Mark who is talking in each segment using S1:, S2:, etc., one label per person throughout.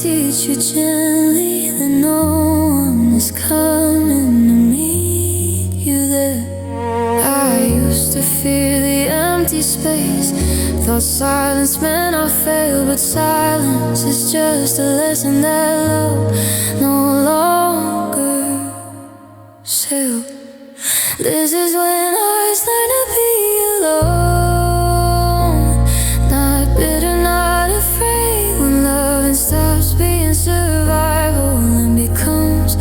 S1: teach you gently that no one is coming to meet you there. I used to fear the empty space, thought silence meant I failed, but silence is just a lesson that love no longer sells. This is when hearts learn to be alone, not bitter, not afraid. When loving stops being survival and becomes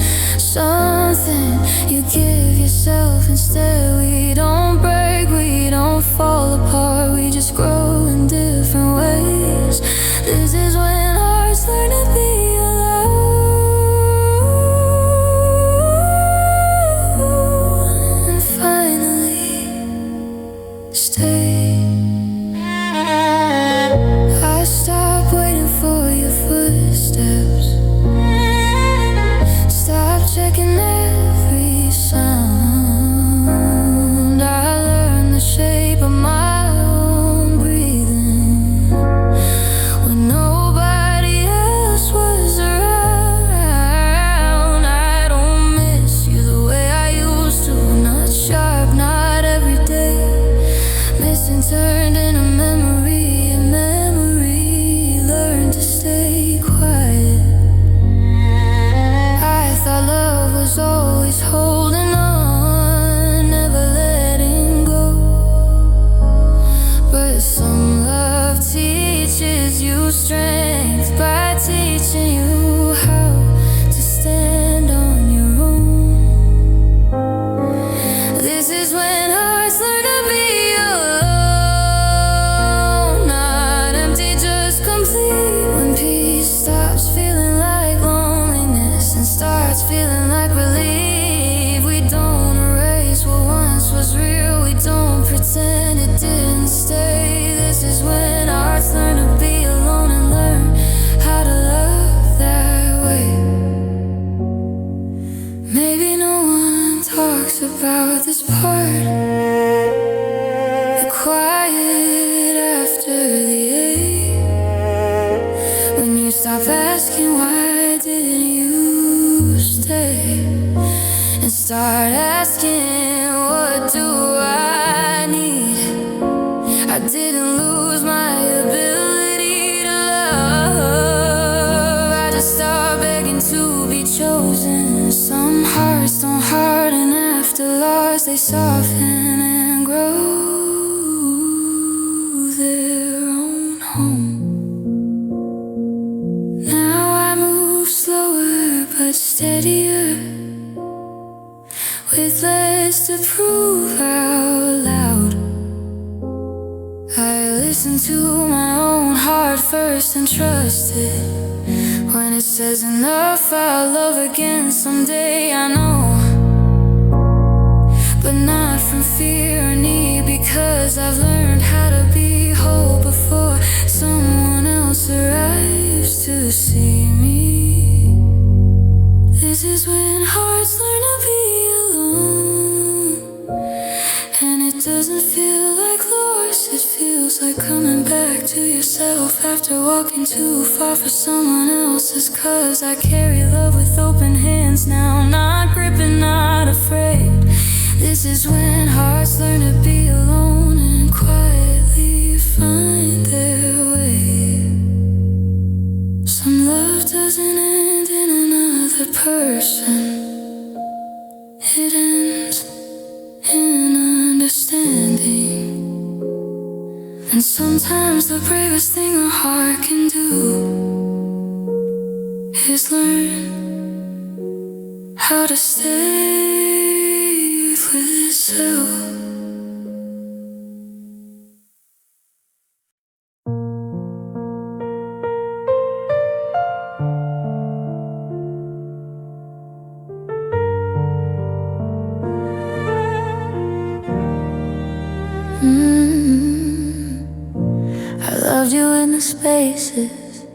S1: something you give yourself instead. We don't break, we don't fall apart, we just grow in different ways. This is when hearts learn to be alone and finally stay. I stopped waiting for your footsteps, stop checking every sound. I learned the shape of my own breathing when nobody else was around. I don't miss you the way I used to, not sharp, not every day. Missing turned into memory, and memory learned to stay quiet. I thought love was always holding on, never letting go. But some love teaches you strength by teaching you how to stand on your own. This is when hearts learn to be alone, not empty, just complete. When peace stops feeling like loneliness and starts feeling like relief. We don't erase what once was real, we don't pretend it didn't stay. This is when hearts learn to be alone and learn how to love that way. Maybe no one talks about this part, the quiet after the ache. When you stop asking why didn't you stay, and start asking what do I need. I didn't lose my ability to love, I just stopped begging to be chosen. Some hearts don't harden after loss, they soften and grow their own home. Now I move slower but steadier, with less to prove out loud. I listen to my own heart first and trust it. When it says enough, I'll love again someday, I know. But not from fear or need, because I've learned how to be whole before someone else arrives to see me. This is when hearts learn to be alone, and it doesn't feel like loss, it feels like coming back to yourself after walking too far for someone else's. Cause I carry love with open hands now, not gripping, not afraid. This is when hearts learn to be alone and quietly find their way. Some love doesn't end in another person, it ends in understanding. And sometimes the bravest thing a heart can do is learn how to stay with itself. I loved you in the spaces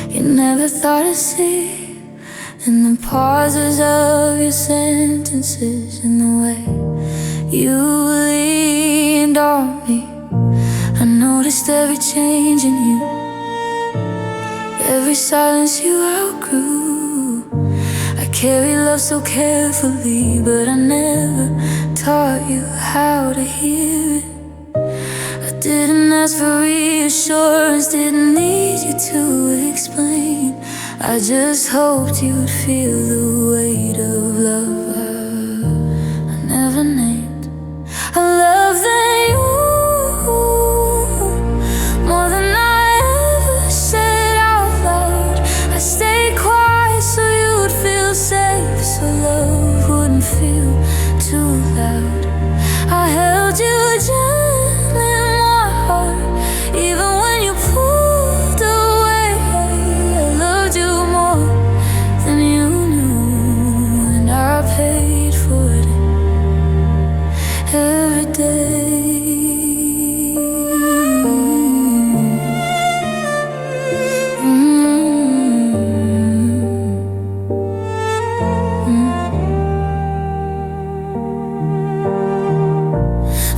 S1: you never thought to see, in the pauses of your sentences, in the way you leaned on me. I noticed every change in you, Every silence you outgrew. I carry love so carefully, but I never taught you how to hear it. I didn't ask for reassurance, didn't need you to explain. I just hoped you'd feel the weight of love I never named. A love that you, more than I ever said out loud. I stayed quiet so you'd feel safe, so love wouldn't feel too loud. I held you gently in my heart, even when you pulled away. I loved you more than you knew, and I paid for it every day.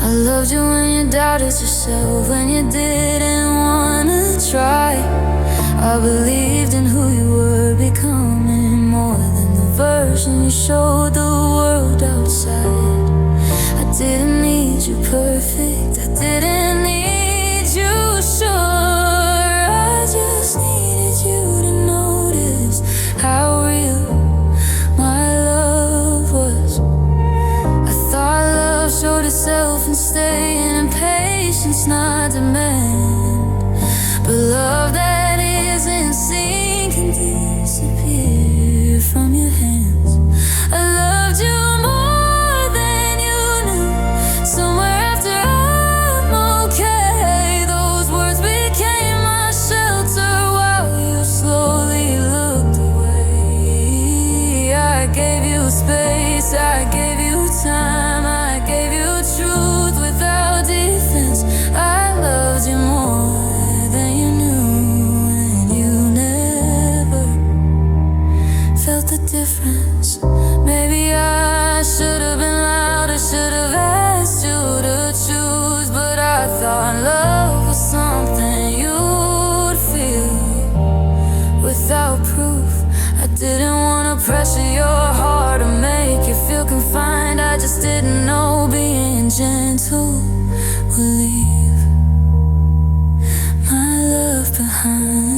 S1: I loved you when you doubted yourself, when you didn't wanna try. I believed in who you were becoming, more than the version you showed the world outside. I didn't need you perfect, I didn't need you sure. I just needed you to notice how real my love was. I thought love showed itself in staying and patience, not demand. But love that isn't seen can disappear from your hands. I loved you more than you knew. Somewhere after I'm okay, those words became my shelter while you slowly looked away. I gave you space, I gave you time, I gave you truth without defense. I loved you more than you knew, and you never felt the difference. Maybe I should have been loud, I should have asked you to choose, but I thought love was something you'd feel without proof. I didn't want to pressure your heart or make you feel confined. I just didn't know being gentle would leave my love behind.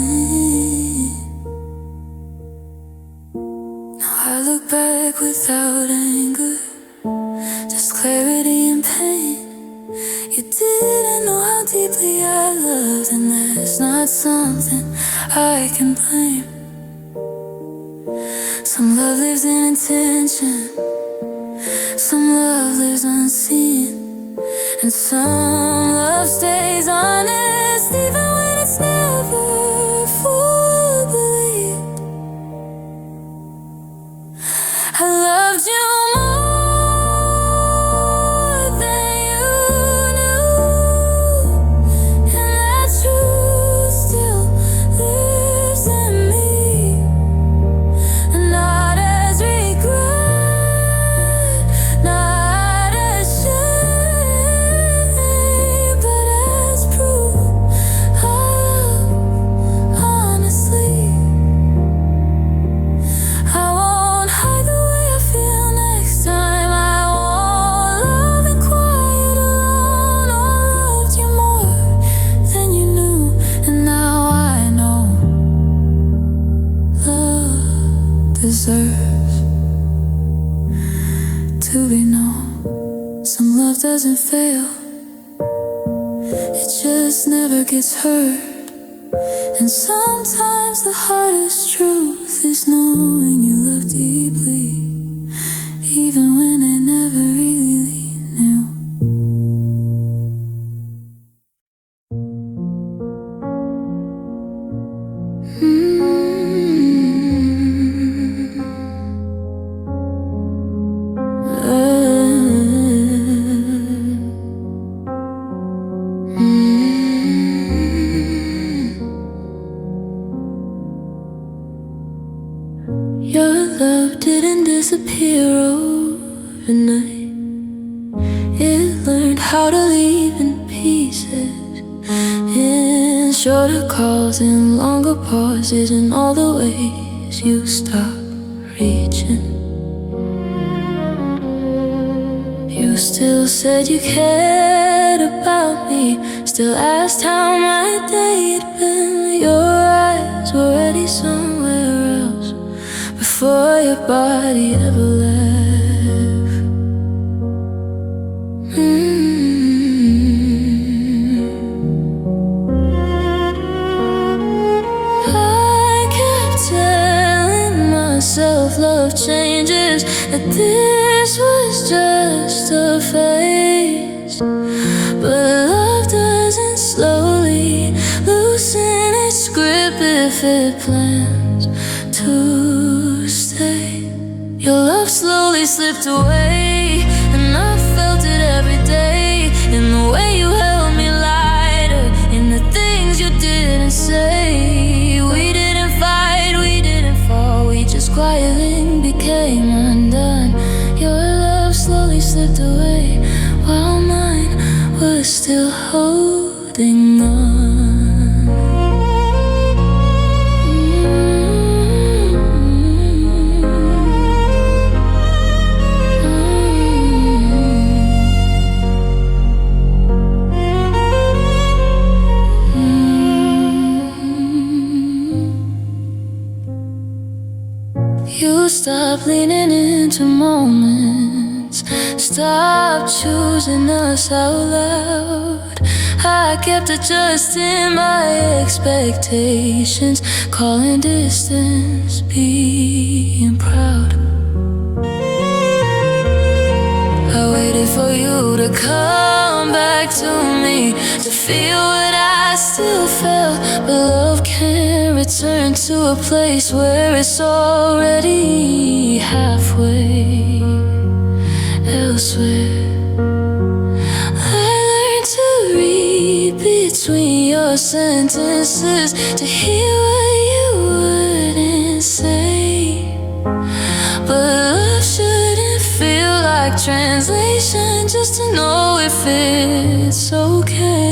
S1: Now I look back without anger, just clarity and pain. You didn't know how deeply I loved, and that's not something I can blame. Some love lives in intention, some love lives unseen, and some love stays honest even when it's never fully believed. I loved you more than you knew, and that truth still lives in me. Not as regret, not as shame, but as proof I love honestly. I won't hide the way I feel next time. I won't love in quiet alone. I loved you more than you knew, and now I know love deserves to be known. Some love doesn't fail, it just never gets hurt. And sometimes the hardest truth is knowing you love deeply, even when they never really knew. Your love didn't disappear overnight. It learned how to leave in pieces, in shorter calls and longer pauses, and all the ways you stop reaching. You still said you cared about me, still asked how my day had been. Your eyes were already somewhere else before your body ever left. I kept telling myself love changes, that this was just a phase. But love doesn't slowly loosen its grip if it plans to stay. Your love slowly slipped away, and I felt it every day, in the way you held me lighter, in the things you didn't say. We didn't fight, we didn't fall, we just quietly became undone. Your love slowly slipped away, while mine was still holding on. You stopped leaning into moments, stopped choosing us out loud. I kept adjusting my expectations, calling distance being proud. I waited for you to come back to me, to feel what I still felt. But love can't return to a place where it's already halfway elsewhere. I learned to read between your sentences, to hear what you wouldn't say. But love shouldn't feel like translation, just to know if it's okay.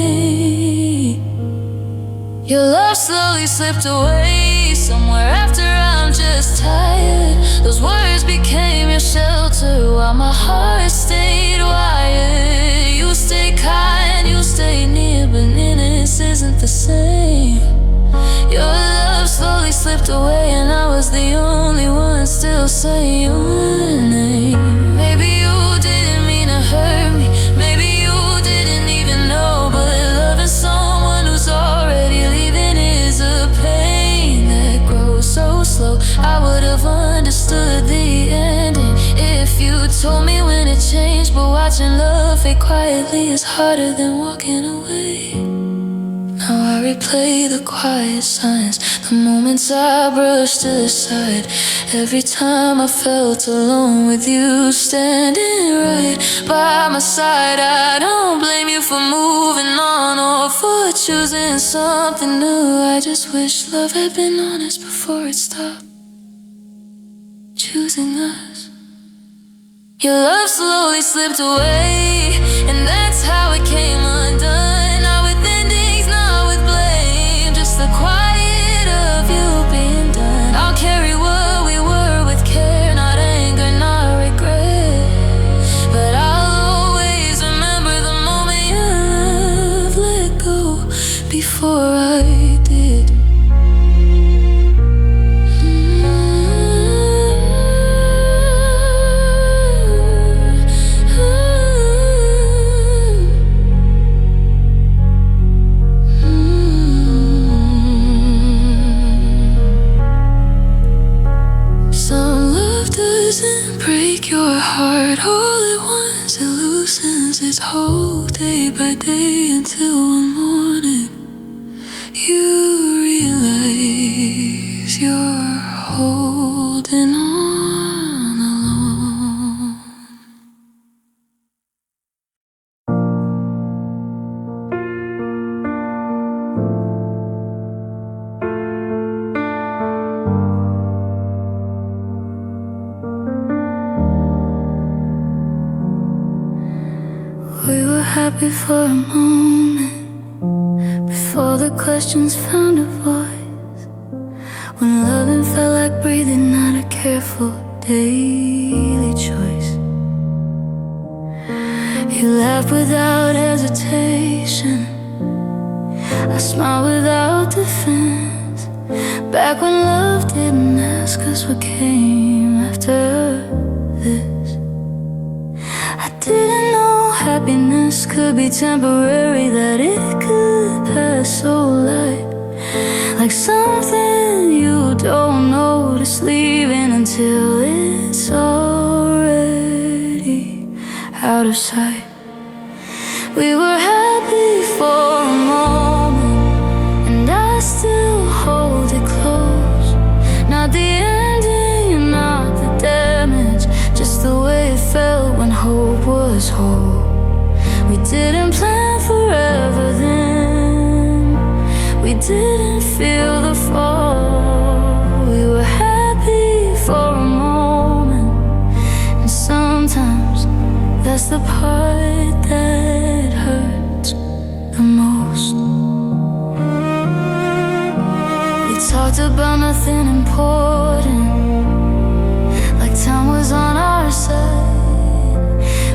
S1: Your love slowly slipped away, somewhere after I'm just tired. Those words became your shelter, while my heart stayed wired. You stayed kind, you stayed near, but nearness isn't the same. Your love slowly slipped away, and I was the only one still saying your name. Maybe you didn't mean to hurt me, maybe you didn't even know. But loving someone who's already leaving is a pain that grows so slow. I would have understood the ending if you told me when it changed. But watching love fade quietly is harder than walking away. Now I replay the quiet signs, the moments I brushed to the side. Every time I felt alone with you standing right by my side. I don't blame you for moving on or for choosing something new. I just wish love had been honest before it stopped choosing us. Your love slowly slipped away, and that's how it came undone. Not with endings, not with blame, just the quiet of you being done. I'll carry what we were with care, not anger, not regret. But I'll always remember the moment your love let go before I did. Break your heart all at once, it loosens its hold day by day, until one morning you realize you're holding on alone. We were happy for a moment, before the the questions found a voice. When loving felt like breathing, not a careful daily choice. You laughed without hesitation, I smiled without defense. Back when love didn't ask us what came after this. I didn't know happiness could be temporary, that it could pass so light, like something you don't notice leaving until it's already out of sight. We were happy for a moment, and I still hold it close. Not the ending, not the damage, just the way it felt when hope was whole. We didn't plan forever then, we didn't feel the fall. We were happy for a moment, and sometimes that's the part that hurts the most. We talked about nothing important, like time was on our side.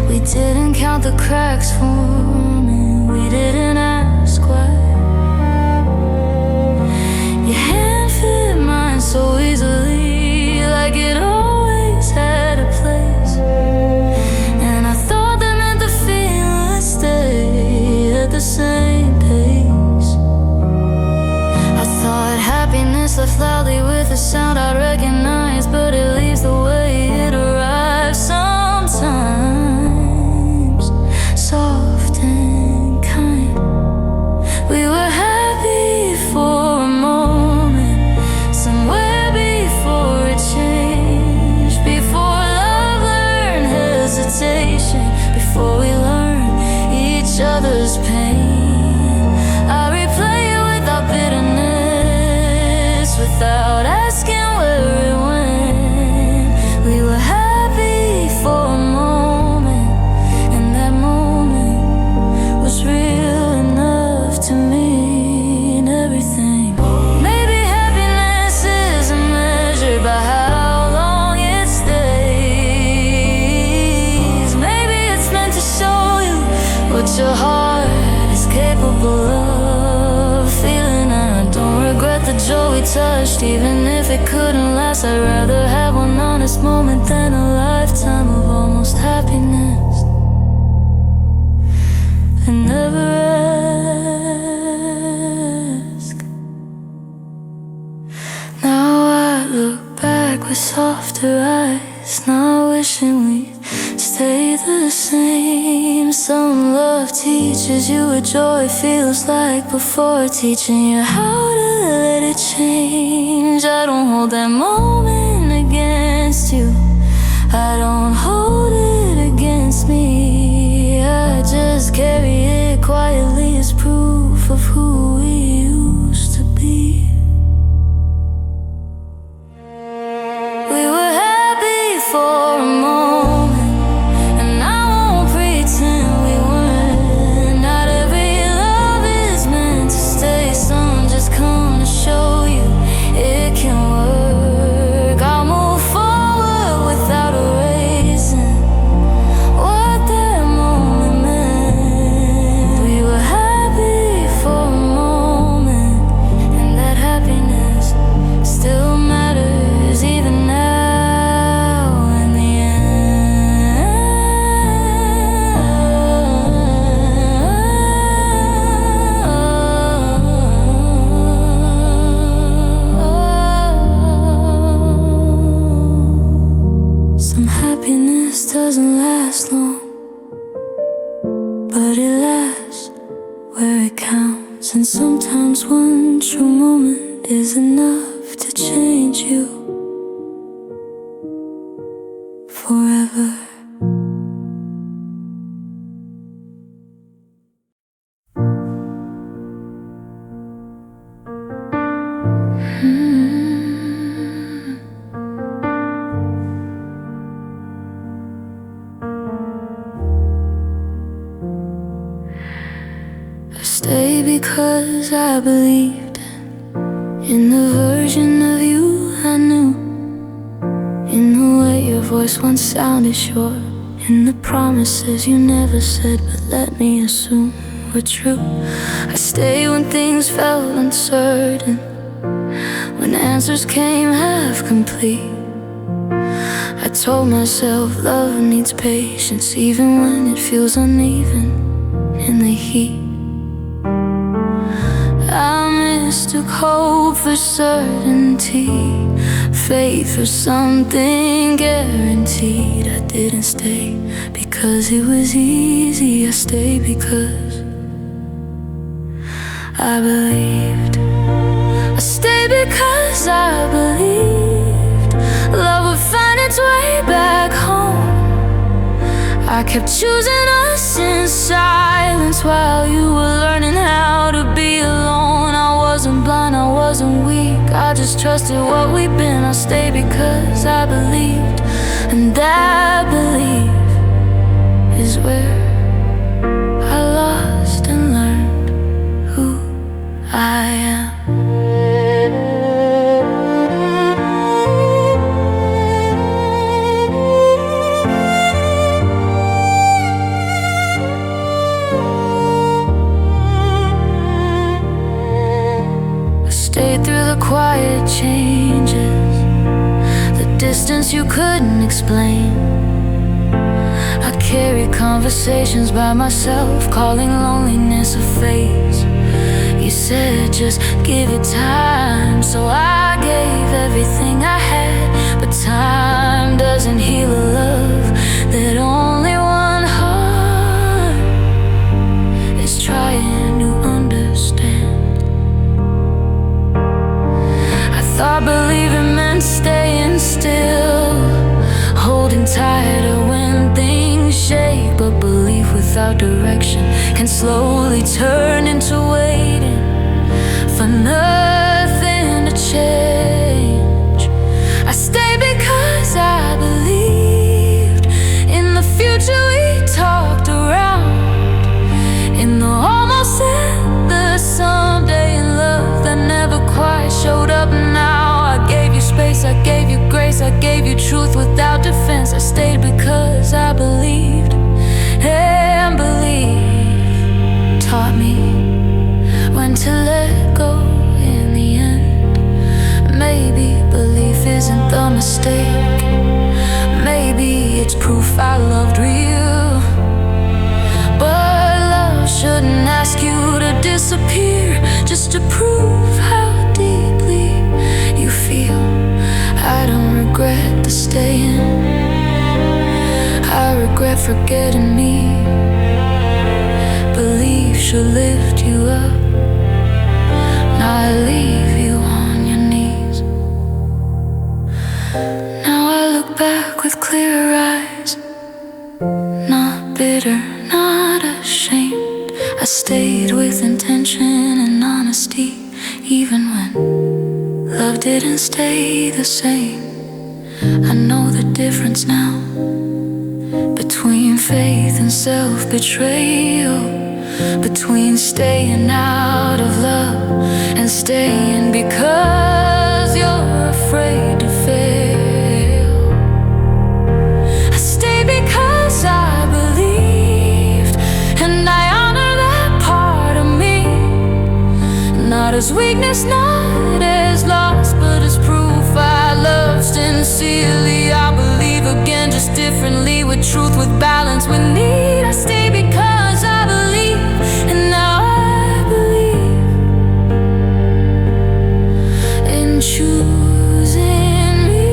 S1: We didn't count the cracks forming, we didn't ask why. Your hand fit mine so easily, like it always had a place. And I thought that meant the feeling stayed at the same pace. I thought happiness left loudly with a sound I'd recognize, but it leaves the way it arrives, sometimes soft and kind. We were happy for a moment, somewhere before it changed, before love learned hesitation, before we learned each other's pain. I replay it without bitterness, without asking where it went. We were happy for a moment, and that moment was real enough to mean everything. Maybe happiness isn't measured by how long it stays. Maybe it's meant to show you what your heart is capable of feeling. And I don't regret the joy we touched, even if it couldn't last. I'd rather have one honest moment than a lifetime of almost happiness and never ask. Now I look back with softer eyes, not wishing we'd stay the same. Some love teaches you what joy feels like before teaching you how to let it change. I don't hold that moment against you, I don't hold it against me. I just carry it quietly as proof of who we used to be. We were happy for a moment, and I won't pretend we weren't. Not every love is meant to stay, some just come to show you it can work. I'll move forward without erasing what that moment meant. We were happy for a moment, and that happiness still matters even now in the end. Some happiness doesn't last long, but it lasts where it counts. And sometimes one true moment is enough to change you forever. Stay because because I believed in the version of you I knew, in the way your voice once sounded sure, in the promises you never said but let me assume were true. I stayed when things felt uncertain, when answers came half complete. I told myself love needs patience, even when it feels uneven in the heat. I mistook hope for certainty, faith for something guaranteed. I didn't stay because it was easy, I stayed because I believed. I stayed because I believed love would find its way back home. I kept choosing us in silence while you were learning how to be alone. I wasn't blind, I wasn't weak, I just trusted what we'd been. I stayed because I believed, and that belief is where I lost and learned who I am. Stayed through the quiet changes, the distance you couldn't explain. I carried conversations by myself, calling loneliness a phase. You said just give it time, so I gave everything I had. But time doesn't heal a love that only one heart is trying to understand. Thought believing meant staying still, holding tighter when things shake. But belief without direction can slowly turn into waiting for nothing to change. I stayed because I believed in the future we talked around, in the almost and the someday, in love that never quite showed up. I gave you grace, I gave you truth without defense. I stayed because I believed, and belief taught me when to let go in the end. Maybe belief isn't the mistake, maybe it's proof I loved real. But love shouldn't ask you to disappear just to prove how deeply you feel. I don't regret the staying, I regret forgetting me. Belief should lift you up, not leave you on your knees. Now I look back with clearer eyes, not bitter, not ashamed. I stayed with intention and honesty, even when love didn't stay the same. I know the difference now between faith and self-betrayal, between staying out of love and staying because you're afraid to fail. I stay because I believed, and I honor that part of me, not as weakness, not as loss, but as proof I love sincerely. I believe again, just differently, with truth, with balance, with need. I stay because I believe, and now I believe in choosing me.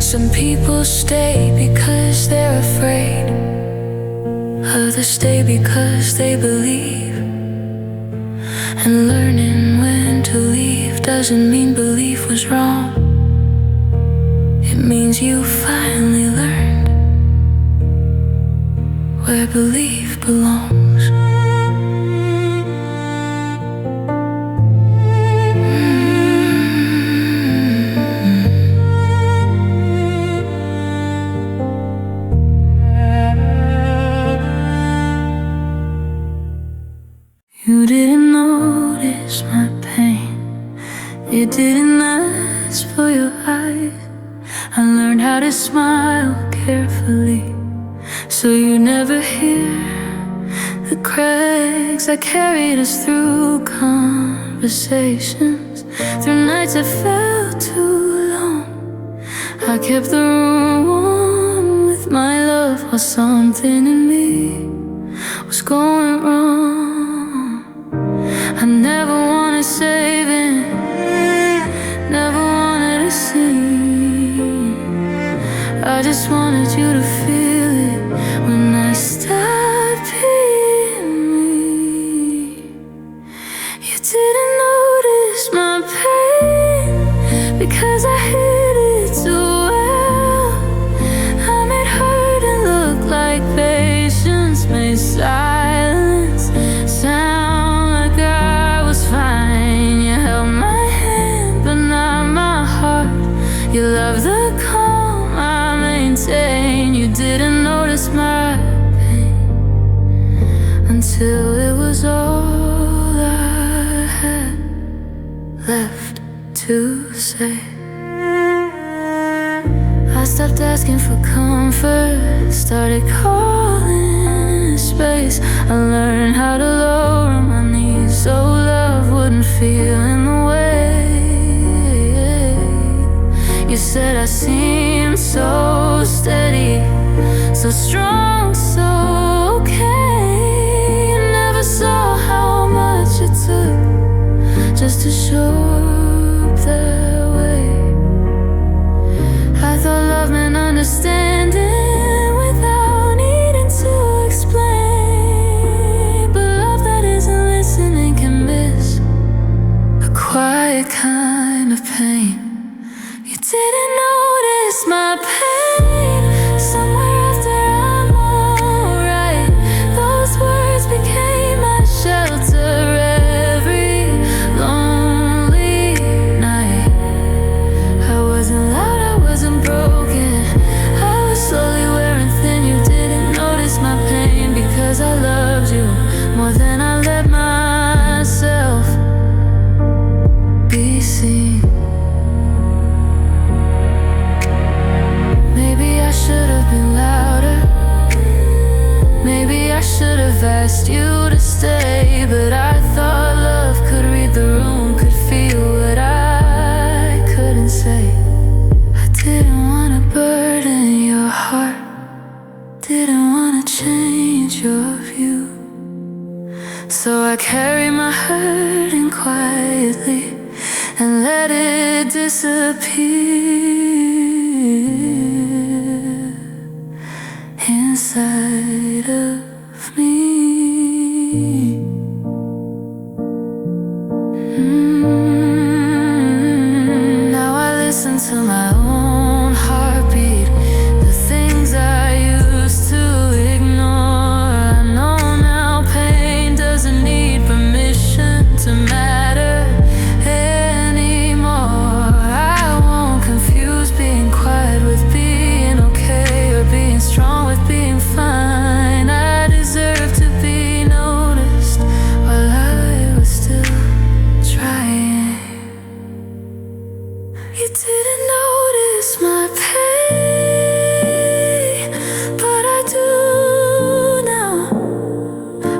S1: Some people stay because they're afraid, others stay because they believe. And learning when to leave doesn't mean belief was wrong. It means you finally learned where belief belongs. You didn't ask for your eyes. I learned how to smile carefully, so you never hear the cracks. I carried us through conversations, through nights that felt too long. I kept the room warm with my love, while something in me was going wrong. I never wanted saving, never wanted to sing. I just wanted you to feel it when I stopped being me. You didn't notice my pain because I hid it too well. I made hurting look like patience, made silence sound like I was fine. You held my hand but not my heart. You loved the calm I maintained. You didn't notice my pain until it was all I had left to say. I stopped asking for comfort, started calling space. I learned how to lower my knees so love wouldn't feel in the way. You said I seemed so steady, so strong, so okay. You never saw how much it took just to show up that way. I thought love meant understanding without needing to explain. But love that isn't listening can miss a quiet kind of pain. You didn't notice my pain somewhere after I'm alright. Those words became my shelter every lonely night. I wasn't loud, I wasn't broken, I was slowly wearing thin. You didn't notice my pain because I loved you more than I let myself be seen. Maybe I should have been louder, maybe I should have asked you to stay. But I thought love could read the room, could feel what I couldn't say. I didn't want to burden your heart, didn't want to change your view. So I carry my hurting quietly and let it disappear inside of me. Now I listen to my own heartbeat, the things I used to ignore. I know now pain doesn't need permission to matter anymore. I won't confuse being quiet with being okay, or being strong with being fine. I deserve to be noticed while I was still trying. You didn't notice my pain, but I do now.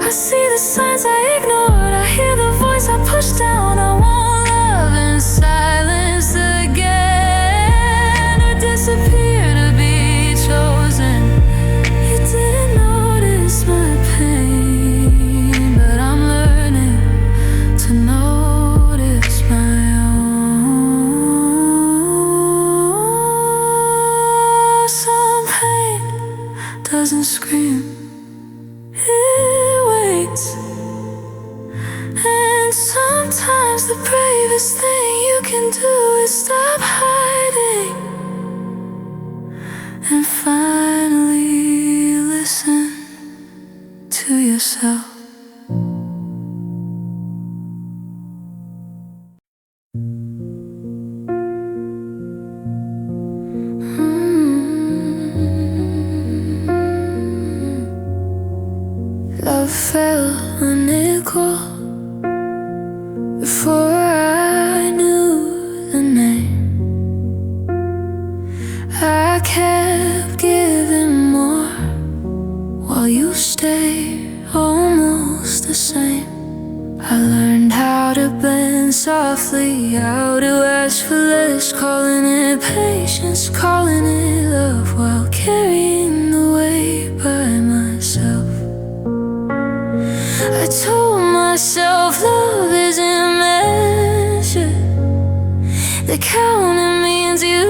S1: I see the signs I ignored, I hear the voice I pushed down. I won't love in silence again, or disappear to be chosen. You didn't notice my pain, but I'm learning to notice my own. Some pain doesn't scream, it waits. And sometimes the bravest thing you can do is stop hiding and finally listen to yourself. Love fell unequal before I knew softly out to ask for less, calling it patience, calling it love, while carrying the weight by myself. I told myself love isn't measured, that counting means you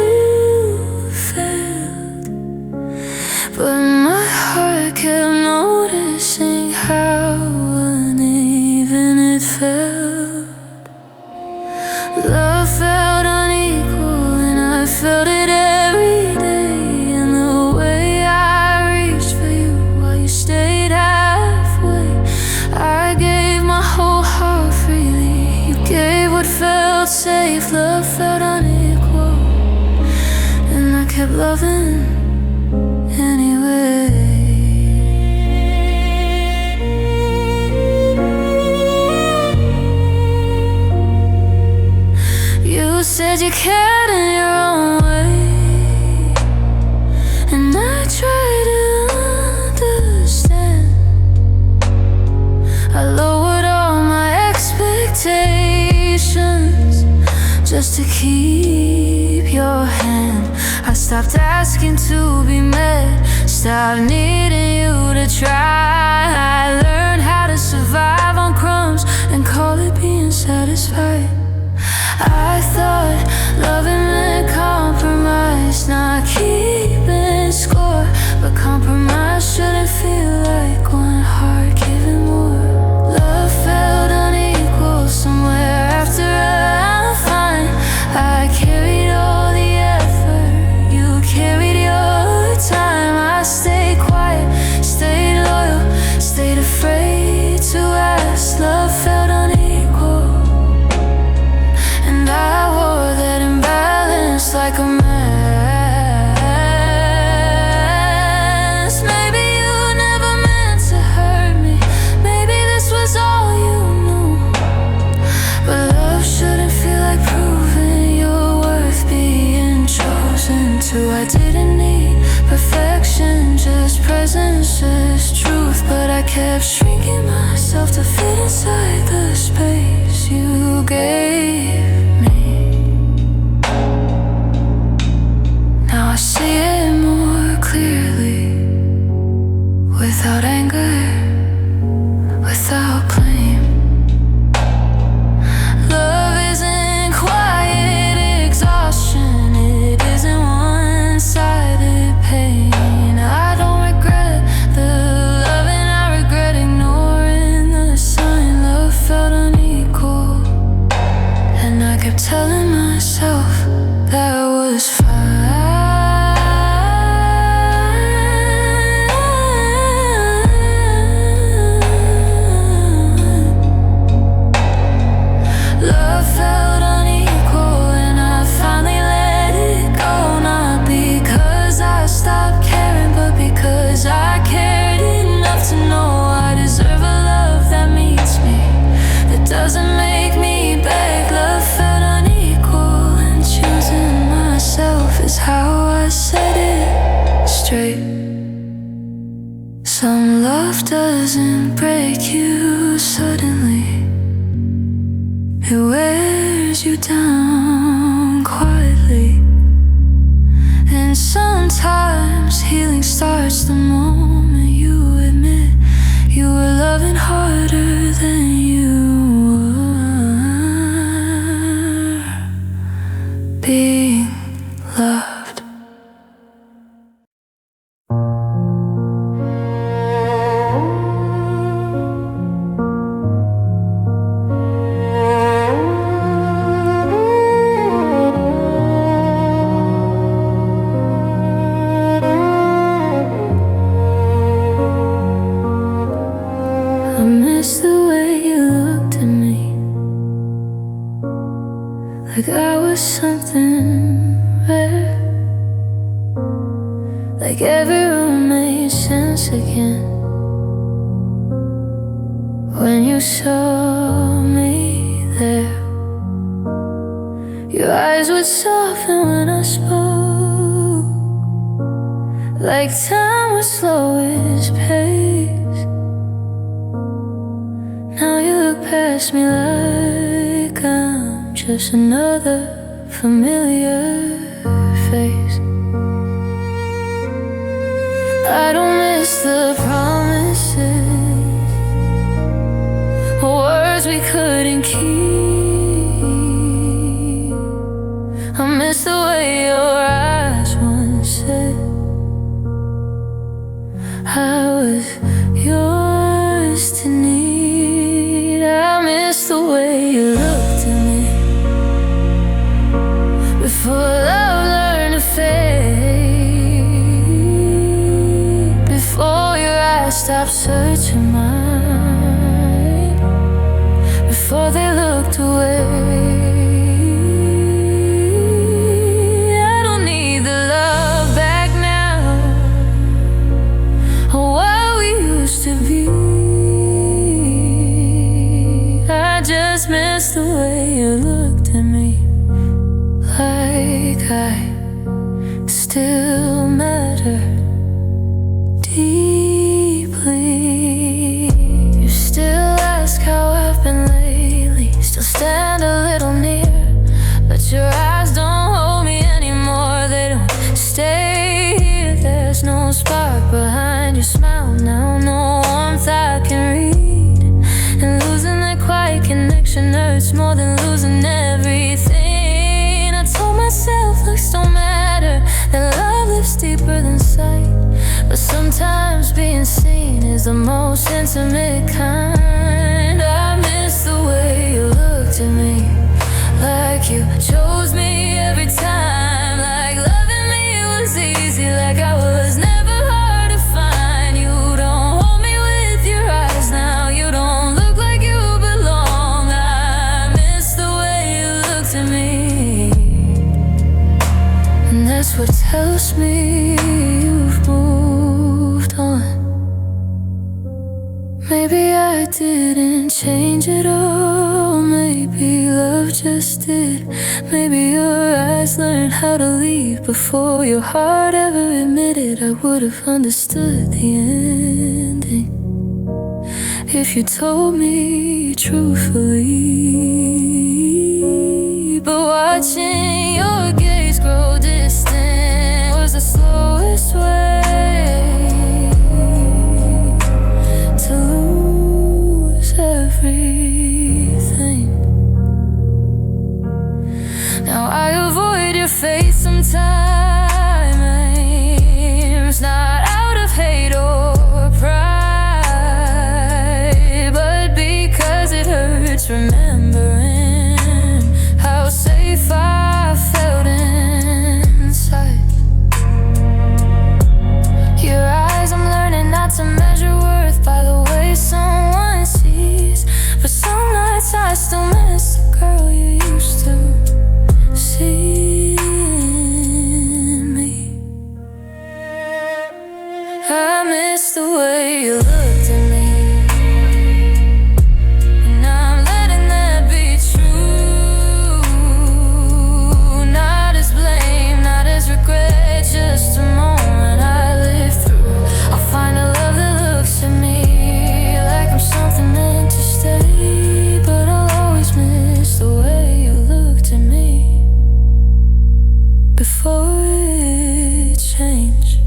S1: failed. But my heart kept noticing how uneven it felt. Love felt unequal, and I felt it every day. And the way I reached for you while you stayed halfway, I gave my whole heart freely. You gave what felt safe. Love felt unequal, and I kept loving anyway. You said you cared in your own way, and I tried to understand. I lowered all my expectations just to keep your hand. I stopped asking to be met, stopped needing you to try. I learned how to survive on crumbs and call it being satisfied. I thought loving meant compromise, not keeping score. But compromise shouldn't feel like one heart giving more. Love felt unequal somewhere after I'm fine. I carried all the effort, you carried your time. I stayed quiet, stayed loyal, stayed afraid to ask. Love felt unequal, and I wore that imbalance like a mask. Maybe you never meant to hurt me, maybe this was all you knew. But love shouldn't feel like proving your worth, being chosen to. I didn't need perfection, just presence, just truth. But I kept shrinking myself to fit inside the space you gave. Now I see it more clearly, without anger, without blame. Love isn't quiet exhaustion, it isn't one-sided pain. I don't regret the love, and I regret ignoring the sign. Love felt unequal, and I kept telling myself that was fine. Love felt unequal, and I finally let it go. Not because I stopped caring, but because I cared enough to know I deserve a love that meets me, that doesn't make me beg. Love felt unequal, and choosing myself is how I set it straight. Some love doesn't break you suddenly, it wears you down quietly. And sometimes healing starts the moment you admit you were loving harder than you were being loved. I miss the way you looked at me, like I was something rare, like every room made sense again when you saw me there. Your eyes would soften when I spoke, like time would slow its pace. Now you look past me like I'm just another familiar face. I don't miss the promises, words we couldn't keep. I miss the way your eyes once said I was yours to need. I miss the way you looked at me before love learned to fade, before your eyes stopped searching mine, before they looked away. I don't need the love back now, or what we used to be. I just miss the way you looked at me, like I still matter deeply. You still ask how I've been lately, still stand a little near, but your eyes don't hold me anymore. They don't stay here. There's no spark behind your smile now, no warmth I can read. And losing that quiet connection hurts more than losing everything. I told myself looks don't matter, that love lives deeper than sight, but sometimes being seen is the most intimate kind. I miss the way you looked at me, like you chose me every time, like loving me was easy, like I was never hard to find. You don't hold me with your eyes now, you don't look like you belong. I miss the way you looked at me, and that's what tells me you've moved on. Maybe I didn't change at all, maybe love just did. Maybe your eyes learned how to leave before your heart ever admitted. I would have understood the ending if you told me truthfully. But watching your gaze grow distant was the slowest way to lose everything. Now I avoid your face sometimes, not out of hate or pride, but because it hurts remembering how safe I felt inside. Your eyes, I'm learning not to measure worth by the way someone sees, but some nights I still miss the girl you used to see in me. I miss the way you looked at me, and I'm letting that be true. Not as blame, not as regret, just a moment I lived through. I'll find a love that looks at me like I'm something meant to stay, but I'll always miss the way you looked at me before it changed.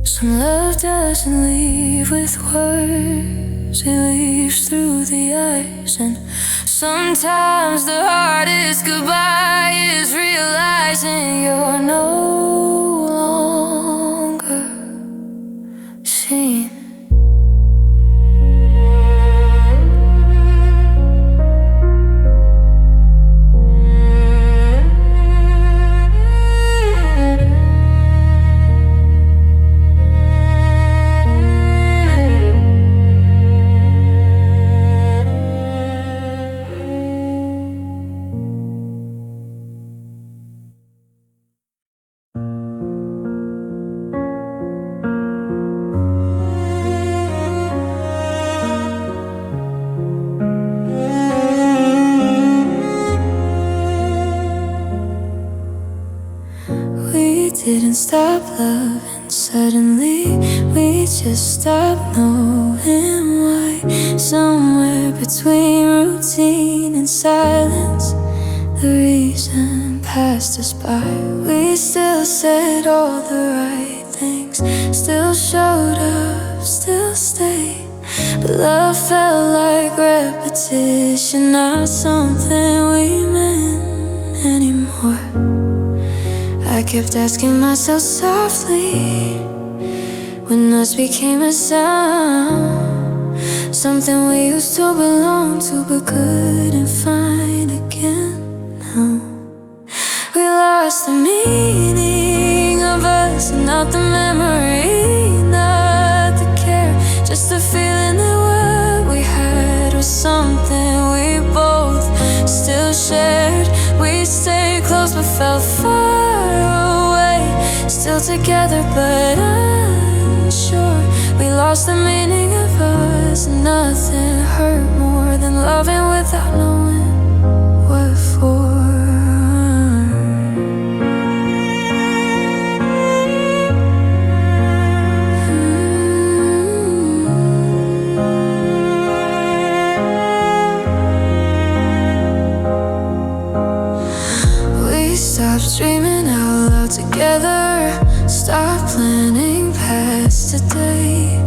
S1: Some love doesn't leave with words, it leaves through the eyes. And sometimes the hardest goodbye is realizing you're no longer seen. Didn't stop loving Suddenly we just stopped knowing why. Somewhere between routine and silence, the reason passed us by. We still said all the right things, still showed up, still stayed. But love felt like repetition, not something we meant anymore. I kept asking myself softly, when us became a sound, something we used to belong to but couldn't find again. No, we lost the meaning of us, not the memory, not the care, just the feeling that what we had was something we both still shared. We stayed close but felt far away, still together but unsure. We lost the meaning of us, and nothing hurt more than loving without knowing what for. Stop dreaming out loud together, stop planning past today.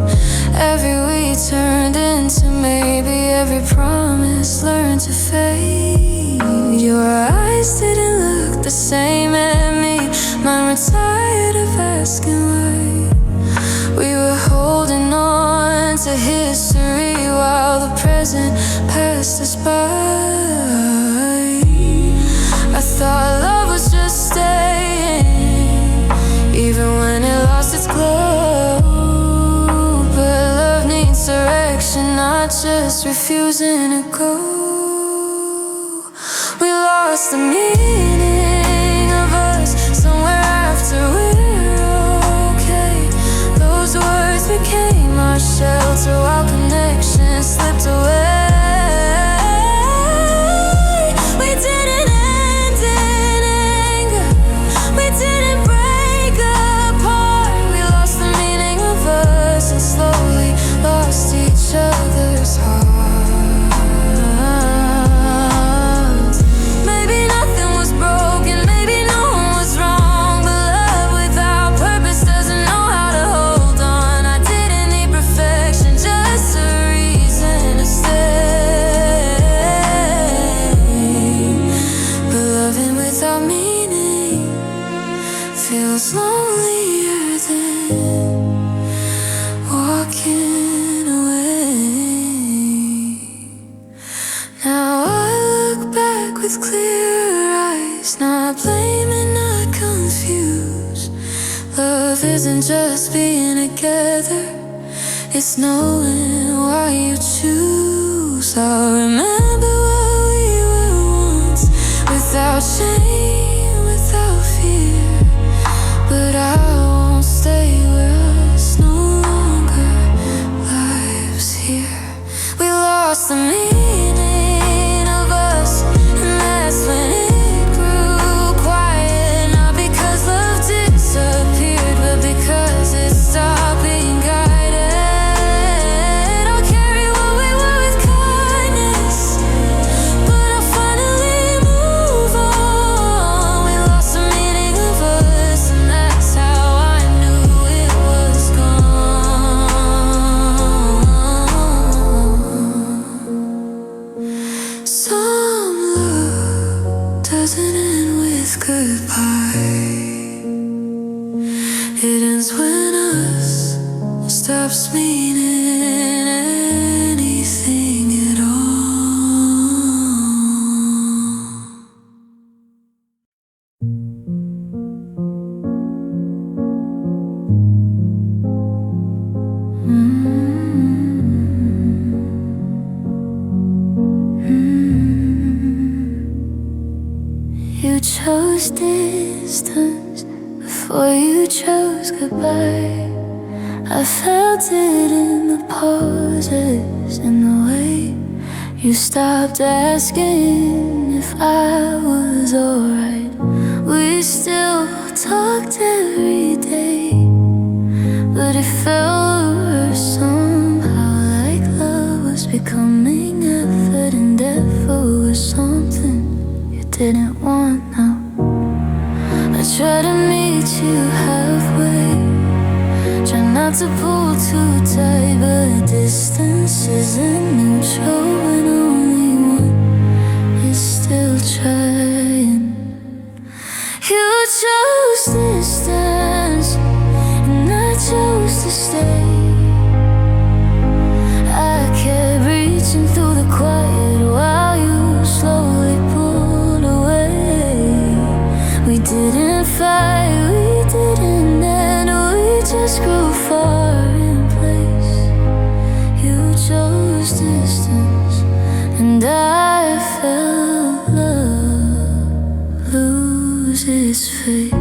S1: Every week turned into maybe, every promise learned to fade. Your eyes didn't look the same at me, mine were tired of asking why. We were holding on to history while the present passed us by. I thought love was just staying, even when it lost its glow. But love needs direction, not just refusing to go. We lost the meaning of us somewhere after we're okay. Those words became our shelter while connection slipped away. Other's hearts. Maybe nothing was broken, maybe no one was wrong, but love without purpose doesn't know how to hold on. I didn't need perfection, just a reason to stay. But loving without meaning feels lonelier than walking. With clear eyes, not blaming, not confused. Love isn't just being together, it's knowing why you choose. I'll remember what we were once, without shame, without fear. But I won't stay where us no longer lives here. We lost the meaning of us, when it grew quiet, not because love disappeared, but because it stopped being guided. I'll carry what we were with kindness, but I'll finally move on. We lost the meaning of us, and that's how I knew it was gone. Some love doesn't end with goodbye. It ends when us stops meaning anything at You chose distance before you chose goodbye. I felt it in the pauses, in the way you stopped asking if I was alright. We still talked every day, didn't want now. I try to meet you halfway, try not to pull too tight, but distance isn't neutral when only one is still trying. You chose distance, and I chose to stay. I kept reaching through the quiet while you slowly pulled away. We didn't fight, we didn't end, we just grew far in place. You chose distance, and I felt love lose its face.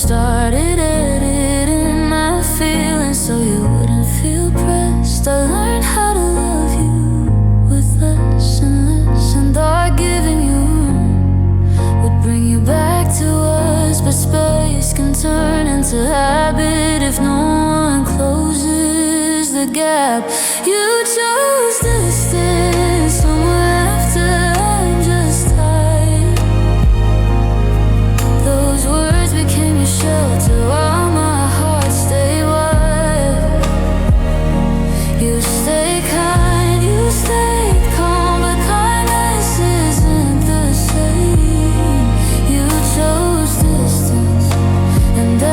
S1: Started editing my feelings so you wouldn't feel pressed. I learned how to love you with less and less, and thought giving you room would bring you back to us. But space can turn into habit if no one closes the gap. You chose distance somewhere after I'm just tired. Those words became your shelter while my heart stayed wide. You stay kind, you stay calm, but kindness isn't the same. You chose distance, and I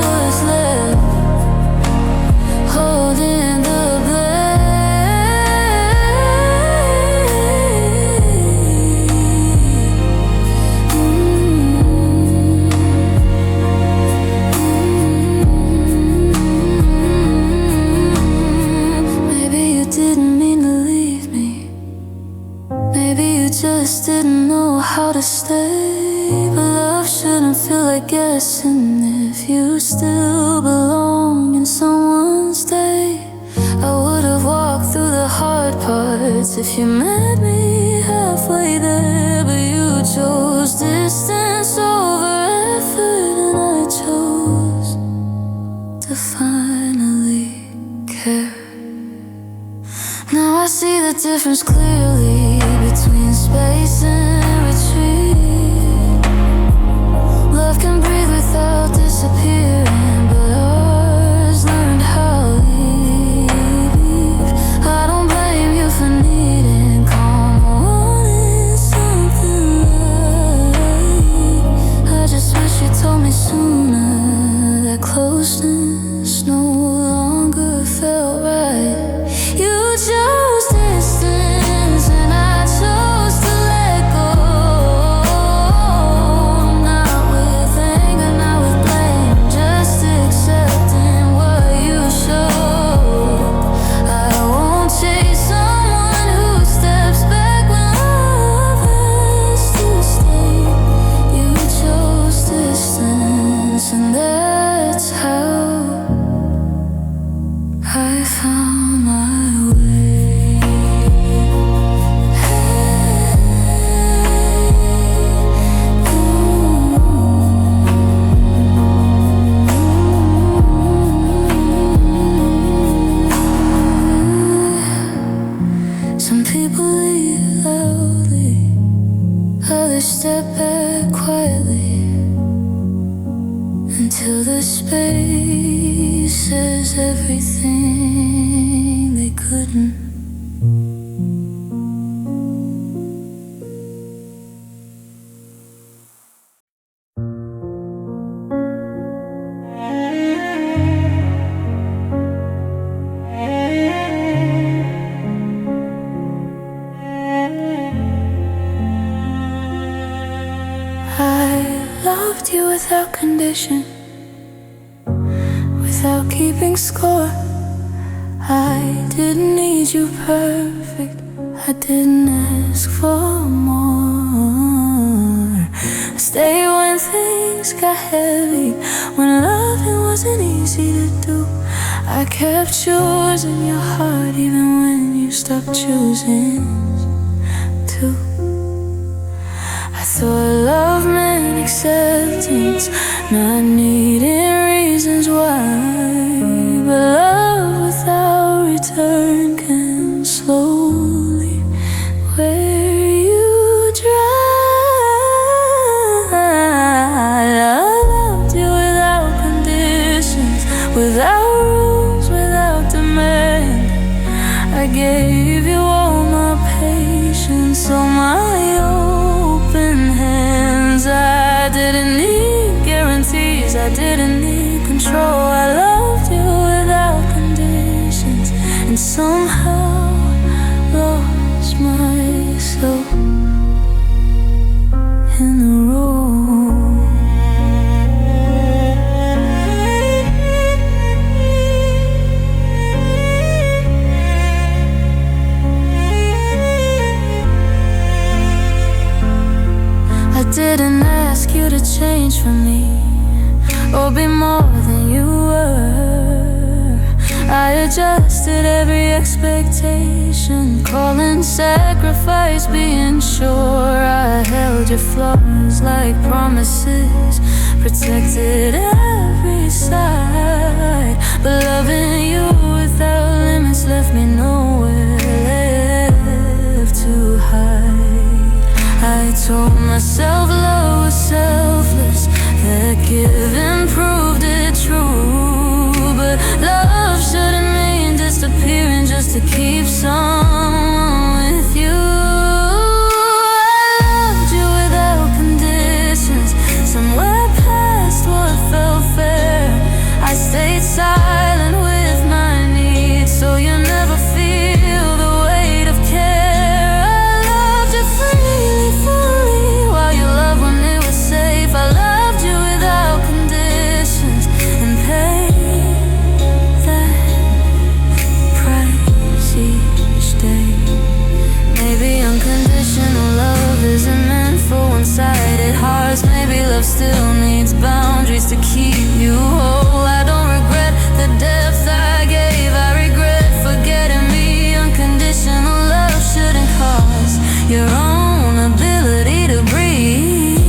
S1: was left holding the just didn't know how to stay. But love shouldn't feel like guessing if you still belong in someone's day. I would've walked through the hard parts if you met me halfway there. But you chose distance over effort, and I chose to finally care. Now I see the difference clearly between space and retreat. Love can breathe without disappearing, but ours learned how we leave. I don't blame you for needing calm or wanting something light. I just wish you told me sooner that closeness no longer felt right. You chose distance, and I chose to let go. Not with anger, not with blame, just accepting what you showed. I won't chase someone who steps back when love has to stay. You chose distance, and that's how I found my way. Some people leave loudly, others step back quietly, until the space says everything they couldn't. I loved you without condition, without keeping score. I didn't need you perfect, I didn't ask for more. Stay when things got heavy, when loving was wasn't easy to do. I kept choosing your heart even when you stopped choosing to. I thought love meant acceptance, not needing reasons why. But love without return can slowly wear you dry. I loved you without conditions, without rules, without demand. I gave you all my patience, all my open hands. I didn't need guarantees, I didn't need control. I loved you without conditions, and somehow lost myself in the road. I didn't ask you to change for me or be more than you were. I adjusted every expectation, calling sacrifice being sure. I held your flaws like promises, protected every side. But loving you without limits left me nowhere left to hide. I told myself love was selfless, that giving proved it true. But love shouldn't mean disappearing just to keep someone with you. I loved you without conditions, somewhere past what felt fair. I stayed silent with my needs, so you never feel the weight of care. I loved you freely, fully, while you loved when it was safe. I loved you without conditions and paid that price each day. Maybe unconditional love isn't meant for one-sided hearts. Maybe love still needs boundaries to keep you whole. I don't regret the depth I gave, I regret forgetting me. Unconditional love shouldn't cost your own ability to breathe.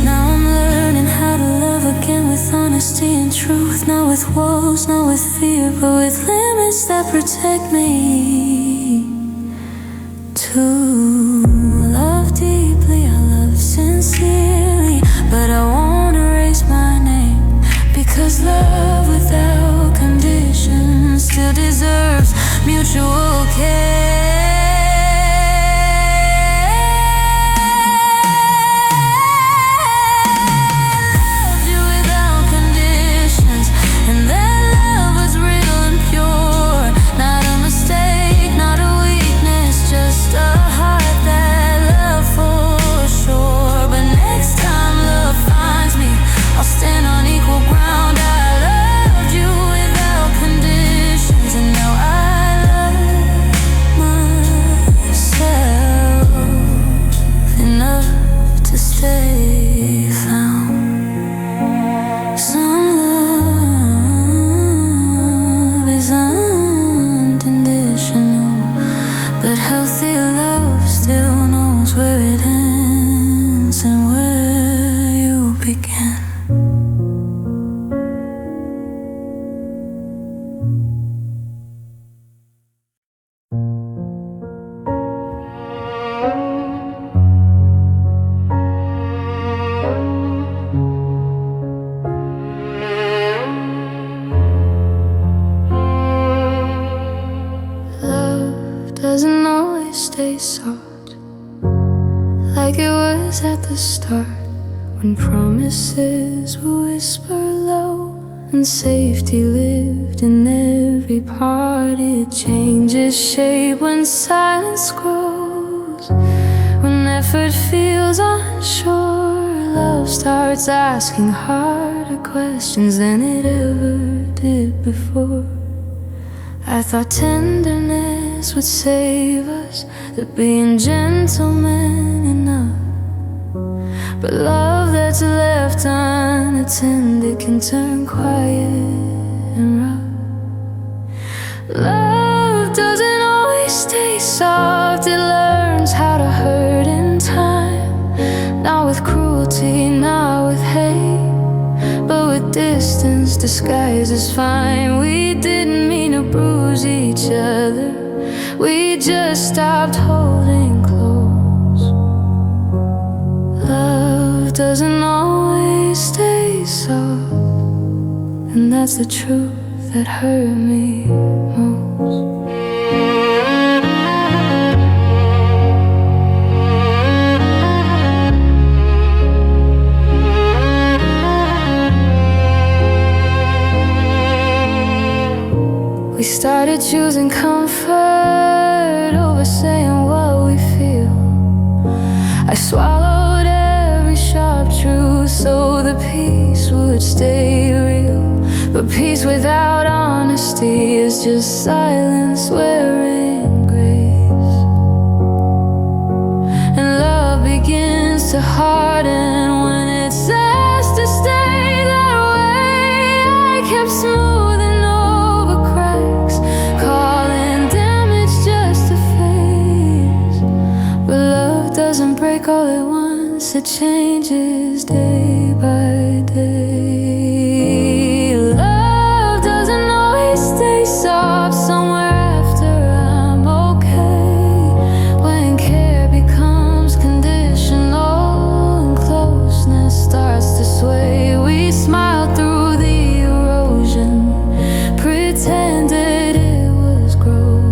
S1: Now I'm learning how to love again with honesty and truth. Not with walls, not with fear, but with limits that protect me. To love deeply, I love sincerely, but I won't erase my name, because love without conditions still deserves mutual care. Loved you without conditions, and that love was real and pure. Not a mistake, not a weakness, just a heart that loved for sure. But next time love finds me, I'll stand on equal ground. I loved you without conditions, and now I love myself enough to stay found. Some love is unconditional, but healthy love still knows where it ends and where you begin. Love doesn't always stay soft like it was at the start, when promises were whispered low and safety lived in every part. It changes shape when silence grows, when effort feels unsure. Love starts asking harder questions than it ever did before. I thought tenderness would save us, that being gentlemen enough. But love that words left unattended can turn quiet and rough. Love doesn't always stay soft. It learns how to hurt in time. Not with cruelty, not with hate, but with distance disguised as fine. We didn't mean to bruise each other, we just stopped holding close. Love doesn't always stay soft, and that's the truth that hurt me most. We started choosing comfort over saying what we feel. I swallowed every sharp truth so the peace would stay real. But peace without honesty is just silence wearing grace. And love begins to harden when it says to stay that way. I kept smoothing over cracks, calling damage just a phase. But love doesn't break all at once, it changes day by day. Soft somewhere after I'm okay. When care becomes conditional and closeness starts to sway, we smile through the erosion, pretended it was growth.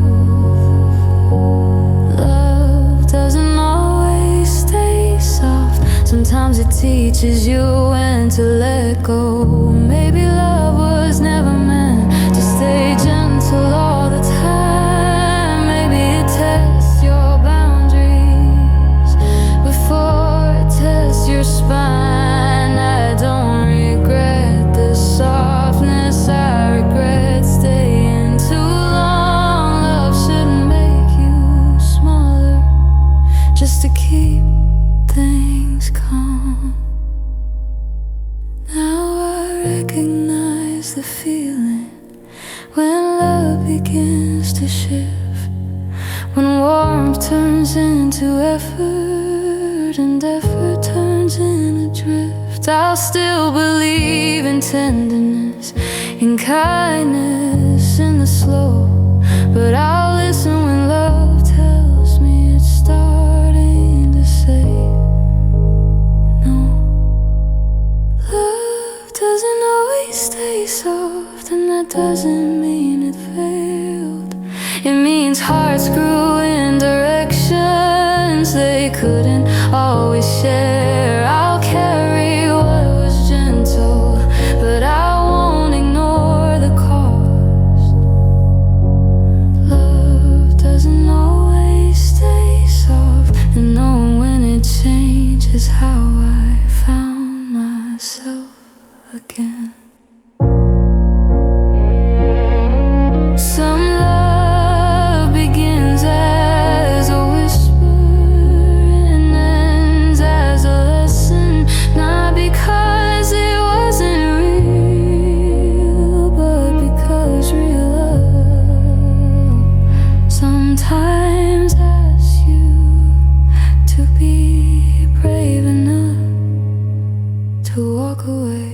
S1: Love doesn't always stay soft. Sometimes it teaches you when to let go. Maybe love was never meant to stay gentle all the time. Maybe it tests your boundaries before it tests your spine. I don't regret the softness, I regret staying too long. Love shouldn't make you smaller just to keep things calm. Now I recognize the feeling when love begins to shift, when warmth turns into effort and effort turns into drift. I'll still believe in tenderness, in kindness, in the slow, but I'll listen when love tells me it's starting to say no. Love doesn't always stay soft, and that doesn't mean it failed. It means hearts grew in directions they couldn't always share. I'll carry what was gentle, but I won't ignore the cost. Love doesn't always stay soft, and knowing when it changes how I found myself again. Some love begins as a whisper and ends as a lesson, not because it wasn't real, but because real love sometimes asks you to be brave enough to walk away.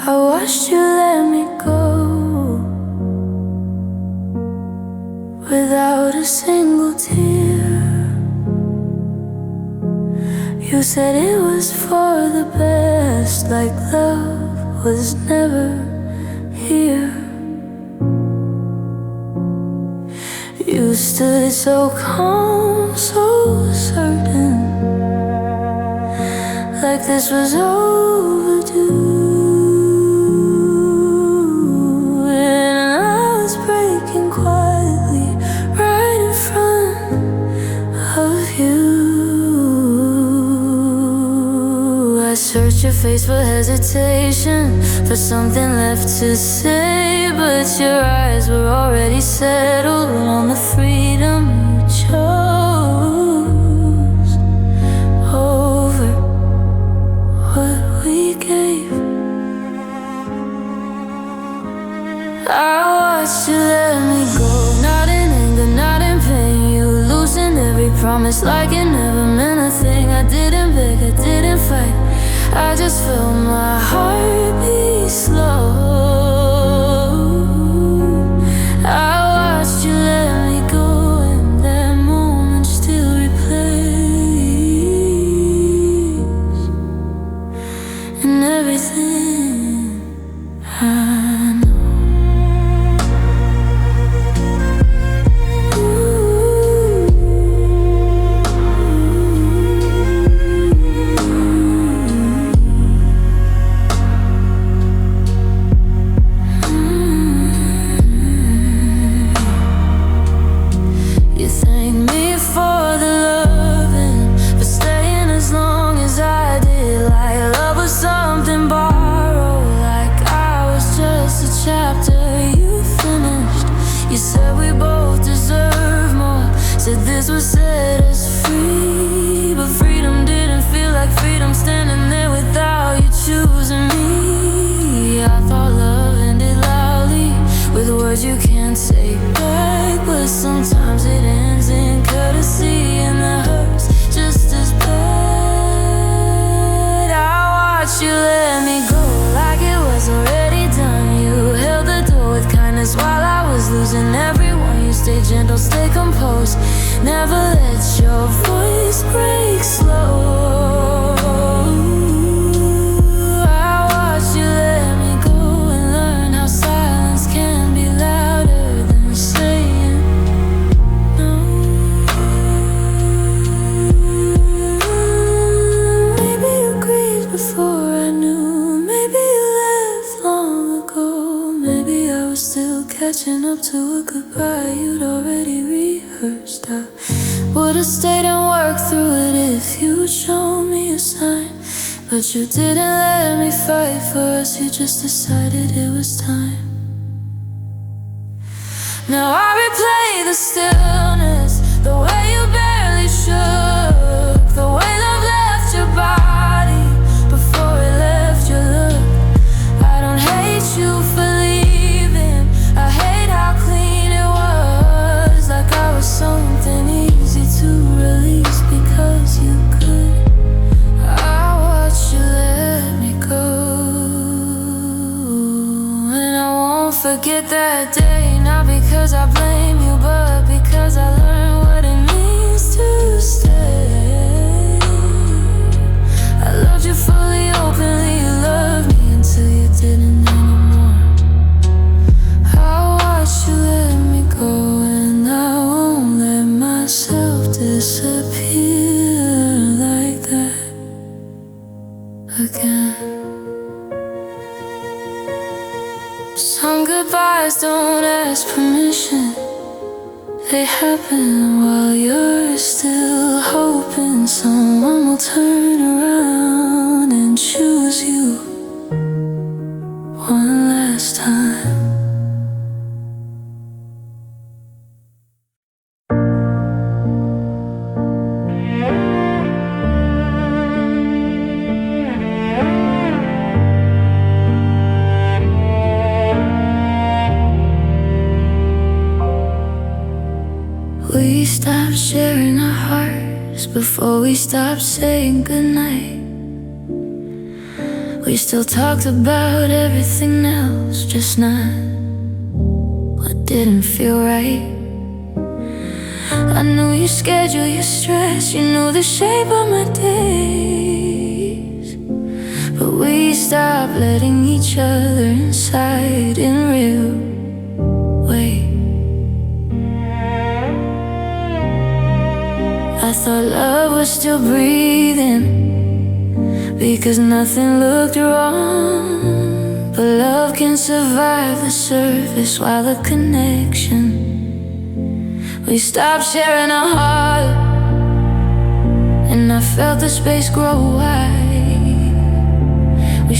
S1: I watched you let me go without a single tear. You said it was for the best, like love was never here. You stood so calm, so certain, like this was overdue. face for hesitation, for something left to say. But your eyes were already settled on the freedom you chose over what we gave. I watched you let me go, not in anger, not in pain. You loosened every promise like it never meant a thing. I didn't beg, I didn't fight, I just felt my heart beat slow. I watched you let me go, and that moment still replays in everything I know. You said we both deserve more, said this would set us free. But freedom didn't feel like freedom standing there without you choosing me. I thought love ended loudly with words you can't say back, but sometimes it ends in courtesy, and that hurts just as bad. I watched you let me go like it was already done. You held the door with kindness while I was losing everyone. You stay gentle, stay composed, never let your voice break slow. I watched you let me go and learn how silence can be louder than saying no. Maybe you grieved before I knew, maybe you left long ago, maybe I was still catching up to a goodbye you'd already rehearsed. I would've stayed and worked through it if you'd shown me a sign, but you didn't let me fight for us, you just decided it was time. Now I replay the stillness, the way you barely shook, the way love left your body before it left your look. I don't hate you for leaving, I hate how clean it was, like I was something easy to release because you could. I watched you let me go, and I won't forget that day, not because I blame you, but because I learned what it means to stay. I loved you fully, openly, you loved me until you didn't anymore. I watched you let me go, and I won't let myself disappear like that again. Some goodbyes don't ask permission, they happen while you're still hoping someone will turn around and choose you one last time. We stopped sharing our hearts before we stopped saying goodnight. We still talked about everything else, just not what didn't feel right. I knew your schedule, your stress, you knew the shape of my days. But we stopped letting each other inside in real ways. I thought love was still breathing because nothing looked wrong. But love can survive the surface while the connection. We stopped sharing our heart, and I felt the space grow wide.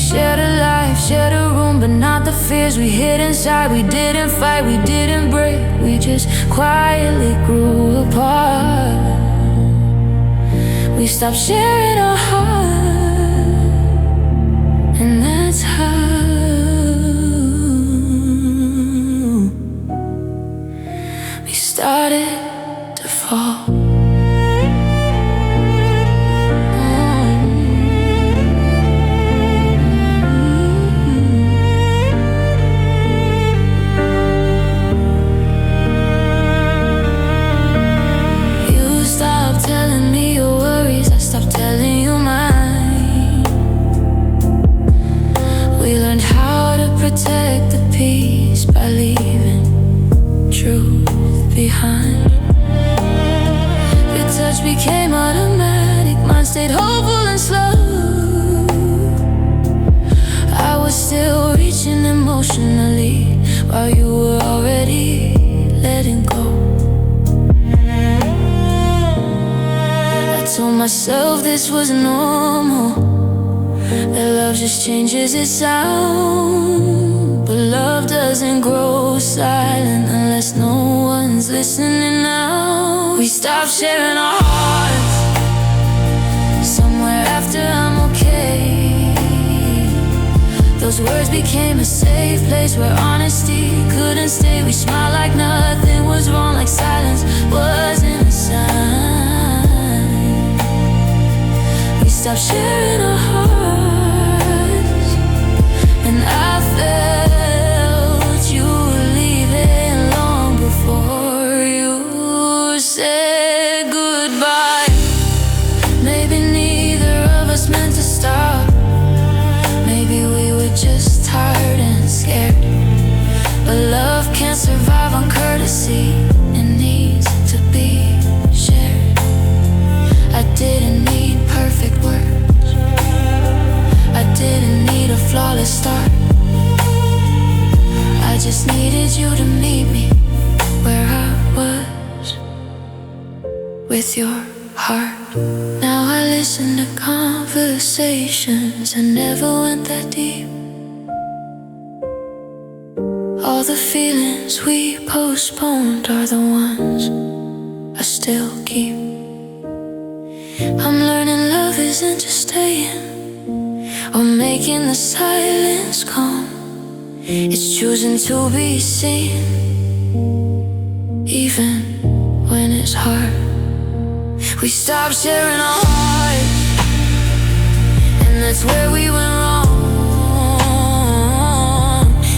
S1: shared a life, shared a room, but not the fears we hid inside. We didn't fight, we didn't break, we just quietly grew apart. We stopped sharing our heart, and that's how we started to fall. Protect the peace by leaving truth behind. Your touch became automatic, mine stayed hopeful and slow. I was still reaching emotionally while you were already letting go. I told myself this was normal, that love just changes its sound. But love doesn't grow silent unless no one's listening now. We stopped sharing our hearts somewhere after I'm okay. Those words became a safe place where honesty couldn't stay. We smiled like nothing was wrong, like silence wasn't a sign. We stopped sharing our hearts, and I felt you leaving long before you said goodbye. Maybe neither of us meant to stop. Maybe we were just tired and scared. But love can't survive on courtesy, it needs to be shared. I didn't need perfect words, I didn't need a flawless start. I just needed you to meet me where I was, with your heart. Now I listen to conversations that never went that deep. All the feelings we postponed are the ones I still keep. I'm learning love isn't just staying or making the silence calm. It's choosing to be seen, even when it's hard. We stopped sharing our hearts, and that's where we went wrong.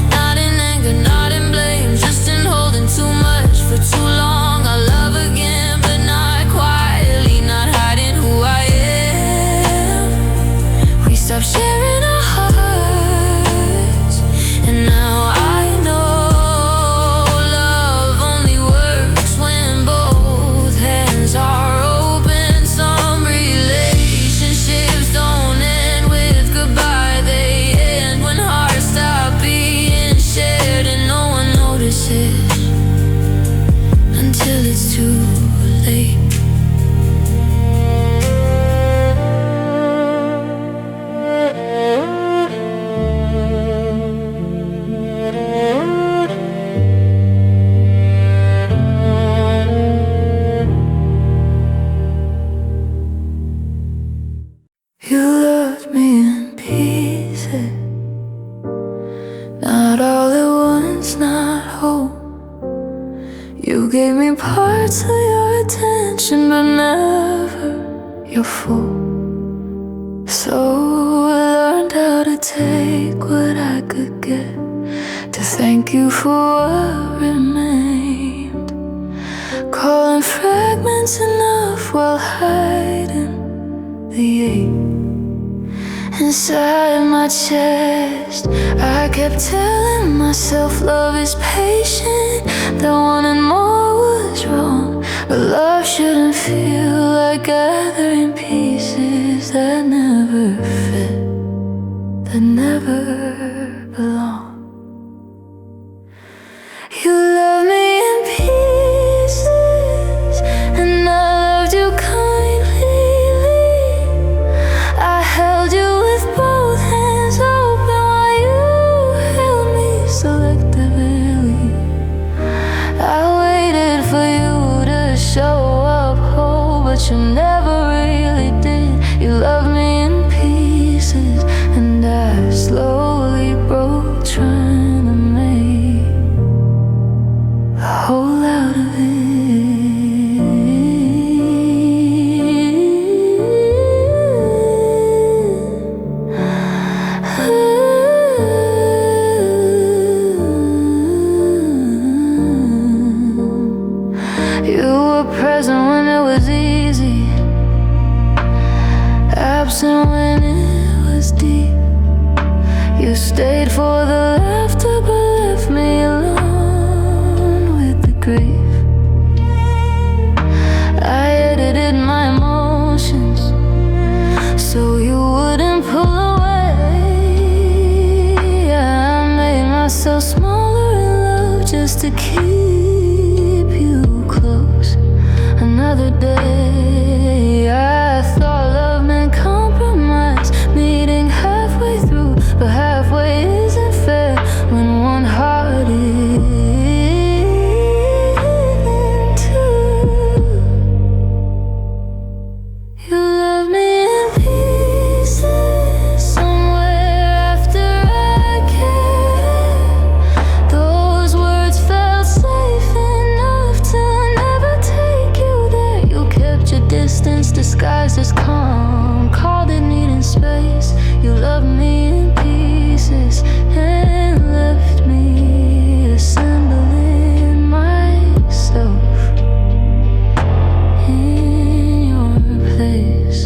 S1: Not in anger, not in blame, just in holding too much for too long. I love again, but not quietly, not hiding who I am. We stopped sharing our hearts, and now I know love only works when both hands are open. Some relationships don't end with goodbye, they end when hearts stop being shared, and no one notices until it's too late. You loved me in pieces, not all at once, not whole. You gave me parts of your attention, but never your full. So I learned how to take what I could get, to thank you for what remained. Calling fragments enough while hiding the ache inside my chest. I kept telling myself love is patient, that wanting more was wrong. But love shouldn't feel like gathering pieces that never fit, that never belong. You love me in pieces, and I loved you kindly. I held you with both hands. to keep you close. Another day, I thought love meant compromise, meeting halfway through, but halfway isn't fair when one heart is in two. You love me in pieces, somewhere after I cared. Those words felt safe enough to never take you there. You kept your distance disguised as calm, called it needing space. You loved me in pieces and left me assembling myself in your place.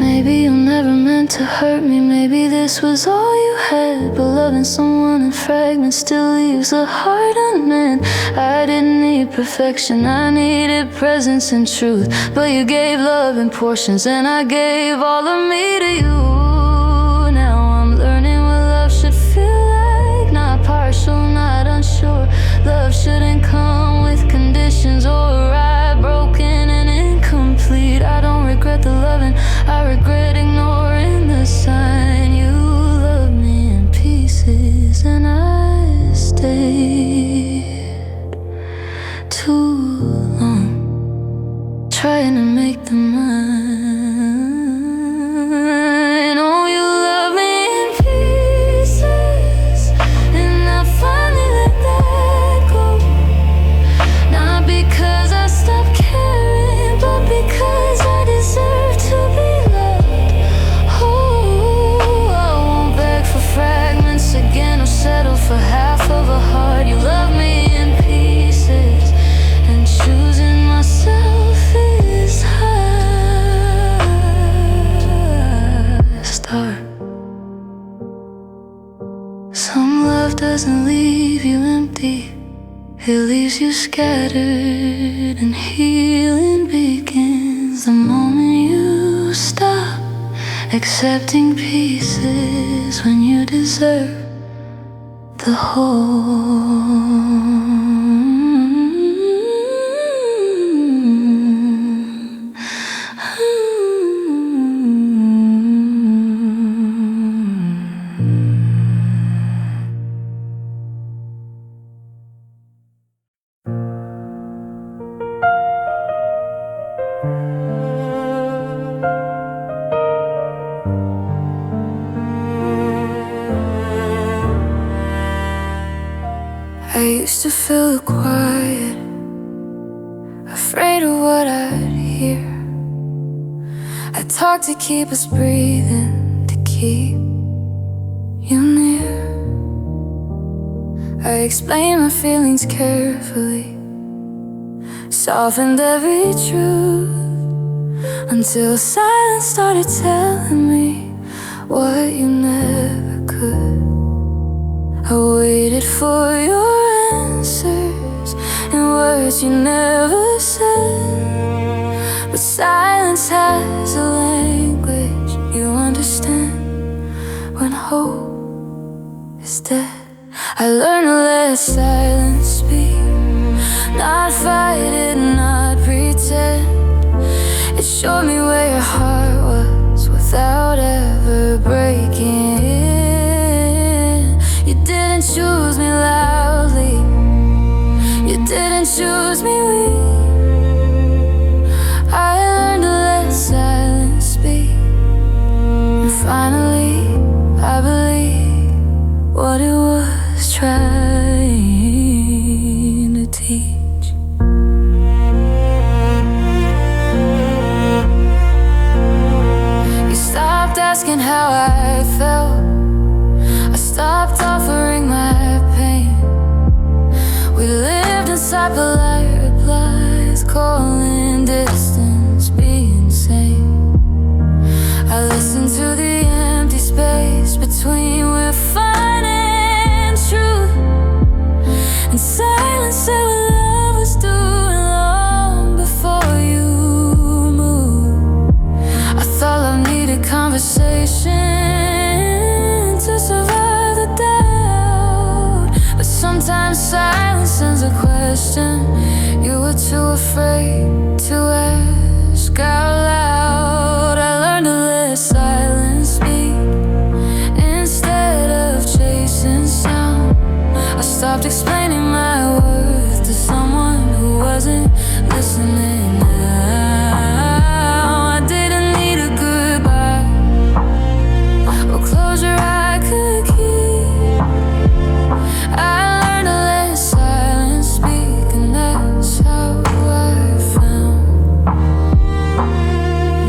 S1: Maybe you never meant to hurt me, maybe this was all you had. But loving someone in fragments still leaves a heart unmanned. I didn't need perfection, I needed presence and truth. But you gave love in portions and I gave all of me to you. Now I'm learning what love should feel like, not partial, not unsure. Love shouldn't come with conditions or right, broken and incomplete. I don't regret the loving, I regret ignoring the sign. You loved me in pieces and I stayed too long, trying to make them mine. Oh, you love me in pieces, and I finally let that go. Not because I stopped caring, but because I deserve to be loved. Oh, I won't beg for fragments again or settle for half of a heart. You love me in pieces, and choosing myself is hard. Start. Some love doesn't leave you empty, it leaves you scattered, and healing begins the moment you stop accepting pieces when you deserve the whole. I used to feel the quiet, afraid of what I'd hear. I talked to keep us breathing, to keep you near. I explained my feelings carefully, softened every truth, until silence started telling me what you never could. I waited for your answers in words you never said, but silence has a language you understand when hope is dead. I learned to let silence speak, not fight it, not pretend. It showed me where your heart was without ever breaking it. You didn't choose me loudly, you didn't choose me weak. I learned to let silence speak, and finally I believe what it was trying to teach. You stopped asking how I felt, I stopped offering my pain. We lived inside polite replies, calling distance being sane. I listened to the empty space between we're fine and truth, and silence said what love was doing long before you moved. I thought love needed conversation to survive the doubt, question you were too afraid to ask out loud. I learned to let silence speak instead of chasing sound. I stopped explaining my worth to someone who wasn't listening now. I didn't need a goodbye or closure I could keep. I learned to let silence speak, and that's how I found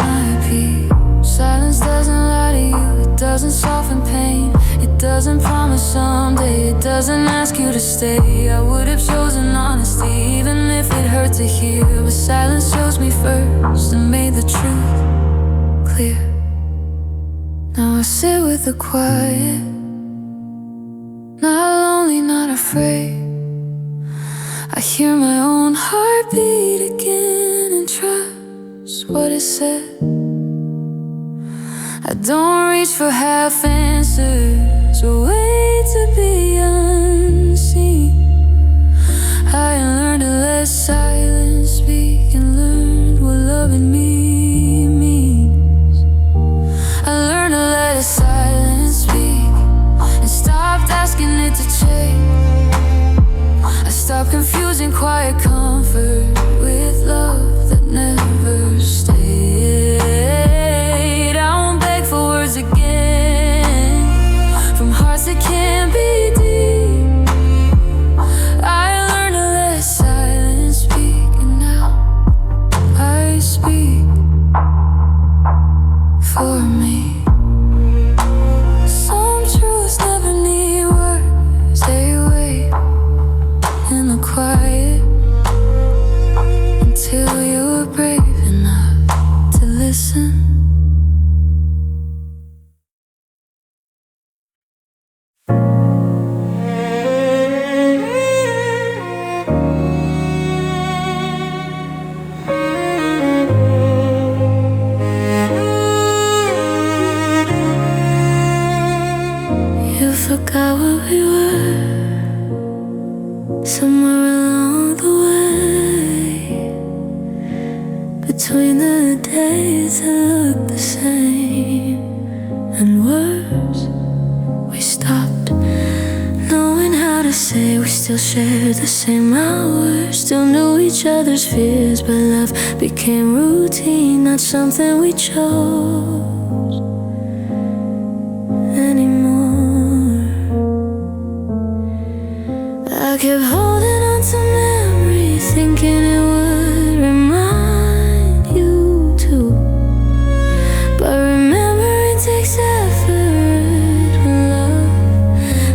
S1: my peace. Silence doesn't lie to you, it doesn't soften pain, it doesn't promise someday, it doesn't ask you to stay. I would have chosen honesty even if it hurt to hear, but silence chose me first and made the truth clear. Now I sit with the quiet, not lonely, not afraid. I hear my own heartbeat again and trust what it said. I don't reach for half answers or wait to be unseen. I learned to let silence speak and learned what loving me means. I learned to let silence speak and stopped asking it to change. I stopped confusing quiet comfort with love that never stayed. I won't beg for words again from hearts that can't be deep. I learned to let silence speak, and now I speak for me. Some truths never need words, they wait in the quiet until you're brave enough to listen. You forgot what we were somewhere along the way. Between the days that look the same and words we stopped knowing how to say. We still shared the same hours, still knew each other's fears, but love became routine, not something we chose anymore. I kept holding on to memories, thinking it would remind you too. But remembering takes effort when love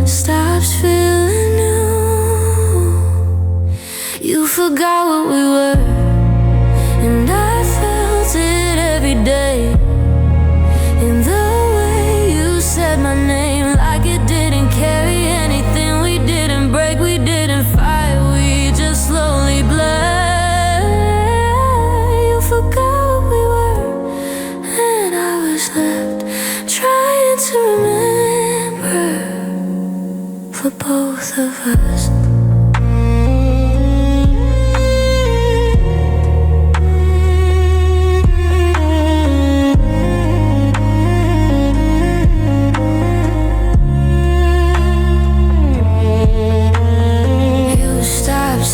S1: stops feeling new. You forgot what we were, and I felt it every day. In the way you said my name, like it didn't carry anything. We didn't break, we didn't fight, we just slowly bled. You forgot what we were, and I was left trying to remember for both of us.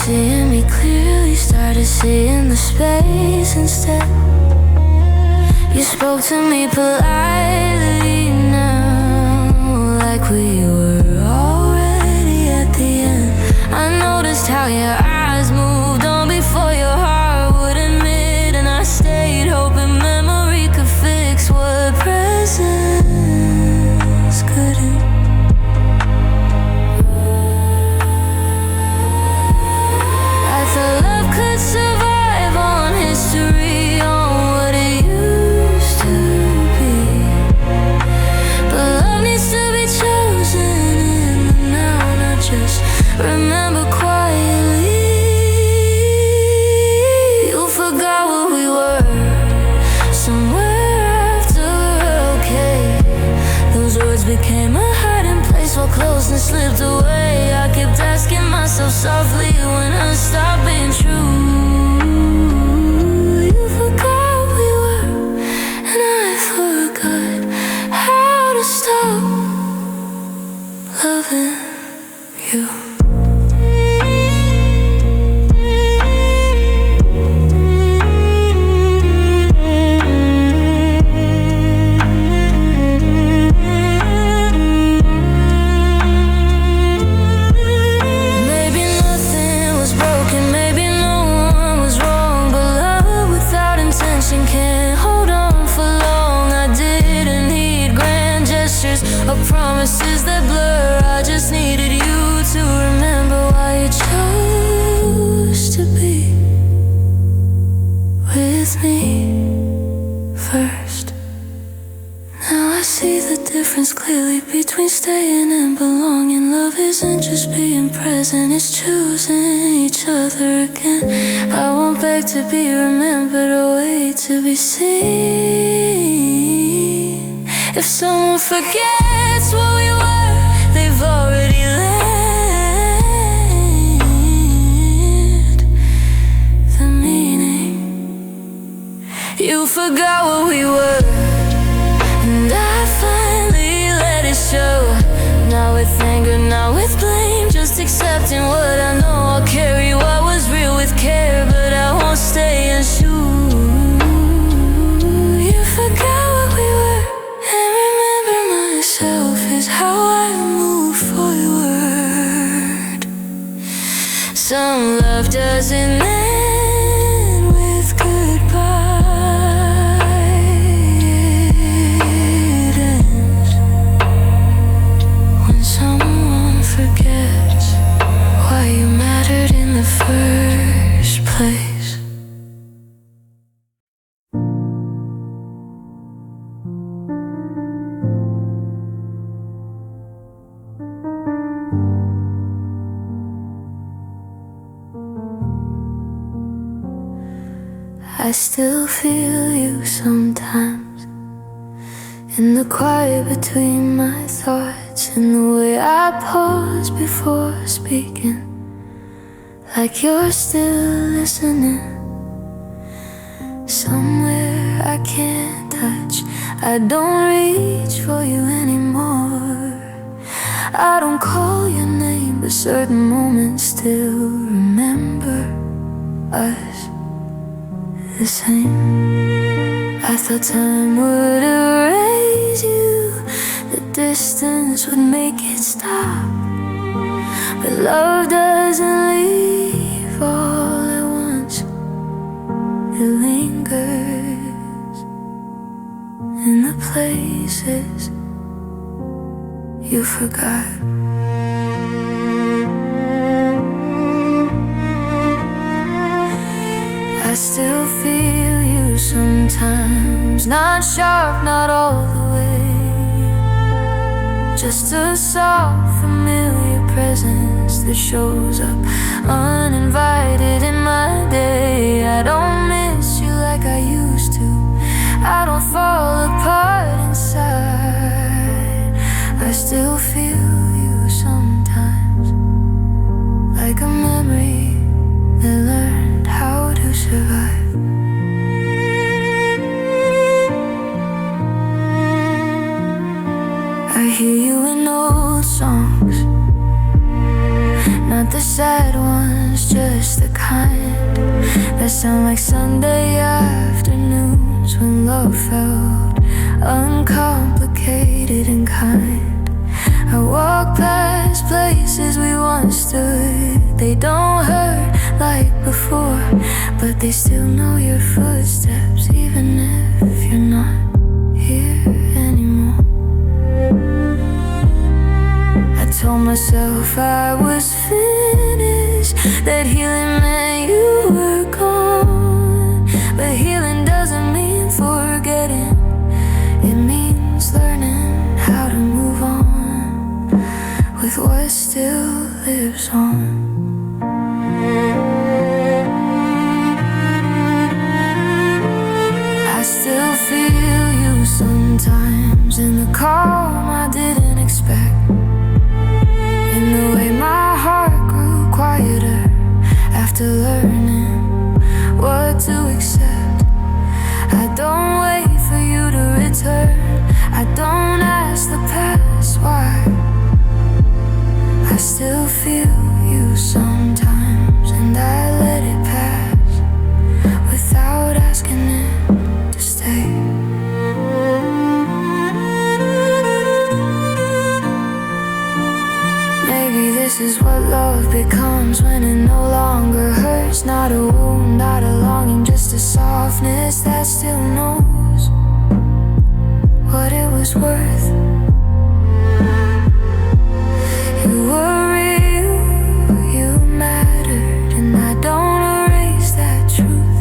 S1: Seeing me clearly, started seeing the space instead. You spoke to me politely now, like we were already at the end. I noticed how your eyes moved on before your heart would admit, and I stayed hoping memory could fix what presence couldn't. Love could survive on history, on what it used to be. But love needs to be chosen in the now, not just remember quietly. You forgot what we were, somewhere after we're okay. Those words became a hiding place while closeness slipped away. I kept asking myself myself softly when I stop being true. You forgot we were, and I forgot how to stop loving you. Can't hold on for long. I didn't need grand gestures or promises that blur. I just needed you to remember why you chose to be with me first. Now I see the difference clearly between staying and belonging. Love isn't just being present, it's choosing each other again. I won't beg to be remembered or wait to be seen. If someone forgets what we were, they've already learned the meaning. You forgot what we were, and I finally let it show. Now with anger, now with blame, just accepting what I know. I'll carry what was real with care, but I won't stay and shoot. You forgot what we were, and remember myself is how I move forward. Some love doesn't end with goodbye. It ends when someone forgets why you mattered in the first place. I still feel you sometimes, in the quiet between my thoughts, in the way I pause before speaking, like you're still listening. Somewhere I can't touch, I don't reach for you anymore. I don't call your name, but certain moments still remember us the same. I thought time would erase you, the distance would make it stop. But love doesn't leave all at once, it lingers in the places you forgot. I still feel you sometimes, not sharp, not all the way. Just a soft, familiar presence that shows up uninvited in my day. I don't miss you like I used to, I don't fall apart inside. I still feel you sometimes, like a memory that learned how to survive. I hear you in old songs, not the sad ones, just the kind that sound like Sunday afternoons when love felt uncomplicated and kind. I walk past places we once stood, they don't hurt like before, but they still know your footsteps, even if you're not here anymore. I told myself I was finished, that healing meant you were gone. But healing doesn't mean forgetting, it means learning how to move on with what still lives on. I still feel you sometimes, in the calm I didn't expect, in the way my heart grew quiet maybe this is what love becomes when it no longer hurts. Not a wound, not a longing, just a softness that still knows what it was worth. You were real, you mattered, and I don't erase that truth.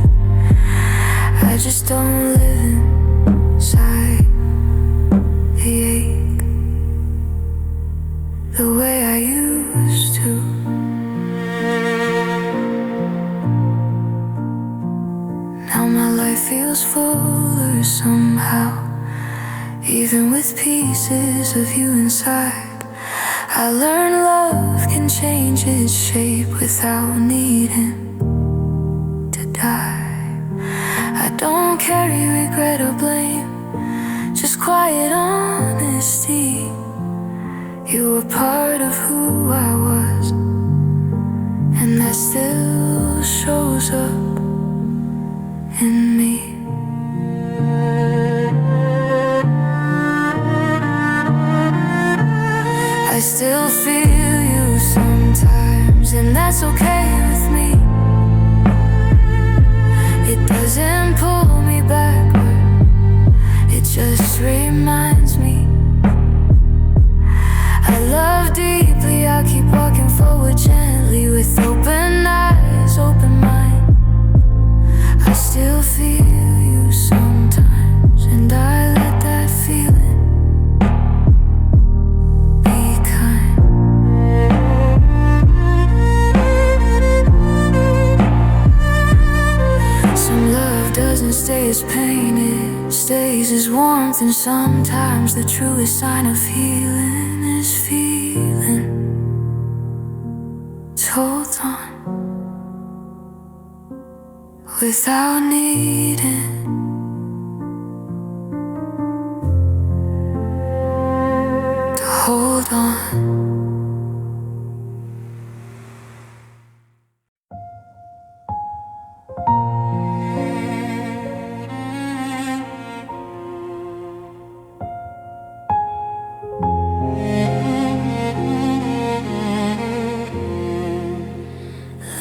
S1: I just don't live inside the ache the way I used to. Now my life feels fuller somehow, even with pieces of you inside. I learned love can change its shape without needing to die. I don't carry regret or blame, just quiet honesty. You were part of who I was, and that still shows up in me. I still feel you sometimes, and that's okay with me. It doesn't pull me backward, it just reminds me I love deeply. I'll keep walking forward gently with open eyes, open mind. I still feel you sometimes, and I let that feeling be kind. Some love doesn't stay as pain, it stays as warmth. And sometimes the truest sign of healing is feeling. So hold on without needing to hold on.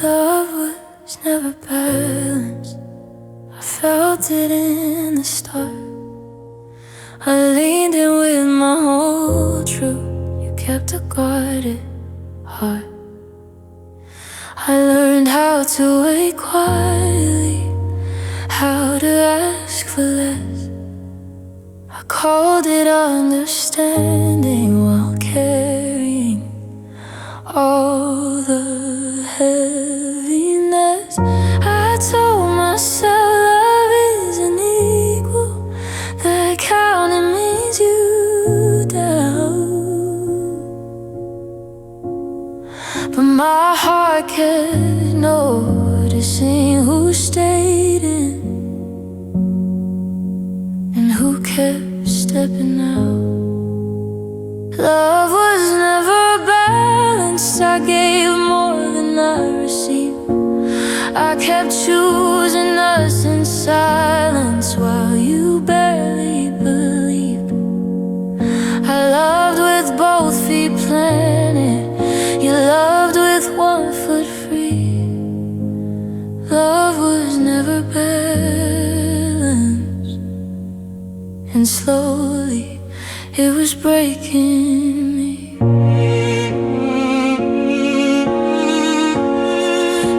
S1: Love was never balanced, I felt it in the start. I leaned in with my whole truth, you kept a guarded heart. I learned how to wait quietly, how to ask for less. I called it understanding while carrying all the heaviness. I told myself love isn't equal, that counting means you down. But my heart kept noticing who stayed in and who kept stepping out. Love was never balanced, I gave more than I received. I kept choosing us in silence while you barely believed. I loved with both feet planted, you loved with 1 foot free. Love was never balanced, and slowly it was breaking me.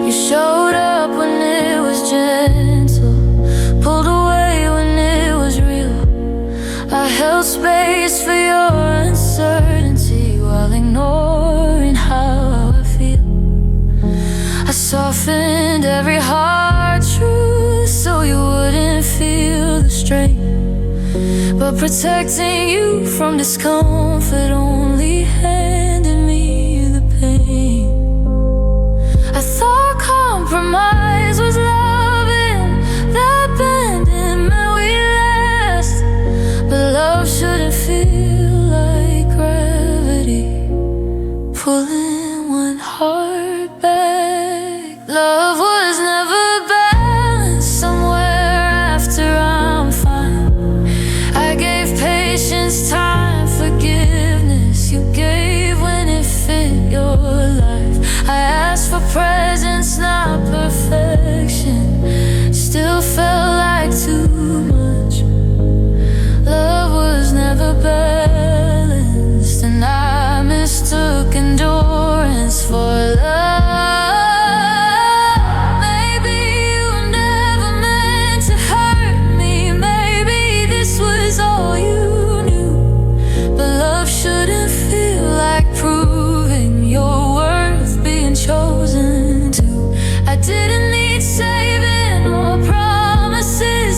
S1: You showed up when it was gentle, pulled away when it was real. I held space for your uncertainty while ignoring how I feel. I softened every hard truth so you wouldn't feel the strain. But protecting you from discomfort only handed me the pain. I thought compromise was love and that abandonment we last. But love shouldn't feel like gravity pulling one heart back. Love was never balanced, somewhere after I'm fine. I gave patience, time, forgiveness. You gave when it fit your mistook endurance for love. Maybe you never meant to hurt me. Maybe this was all you knew. But love shouldn't feel like proving your worth, being chosen to. I didn't need saving or promises,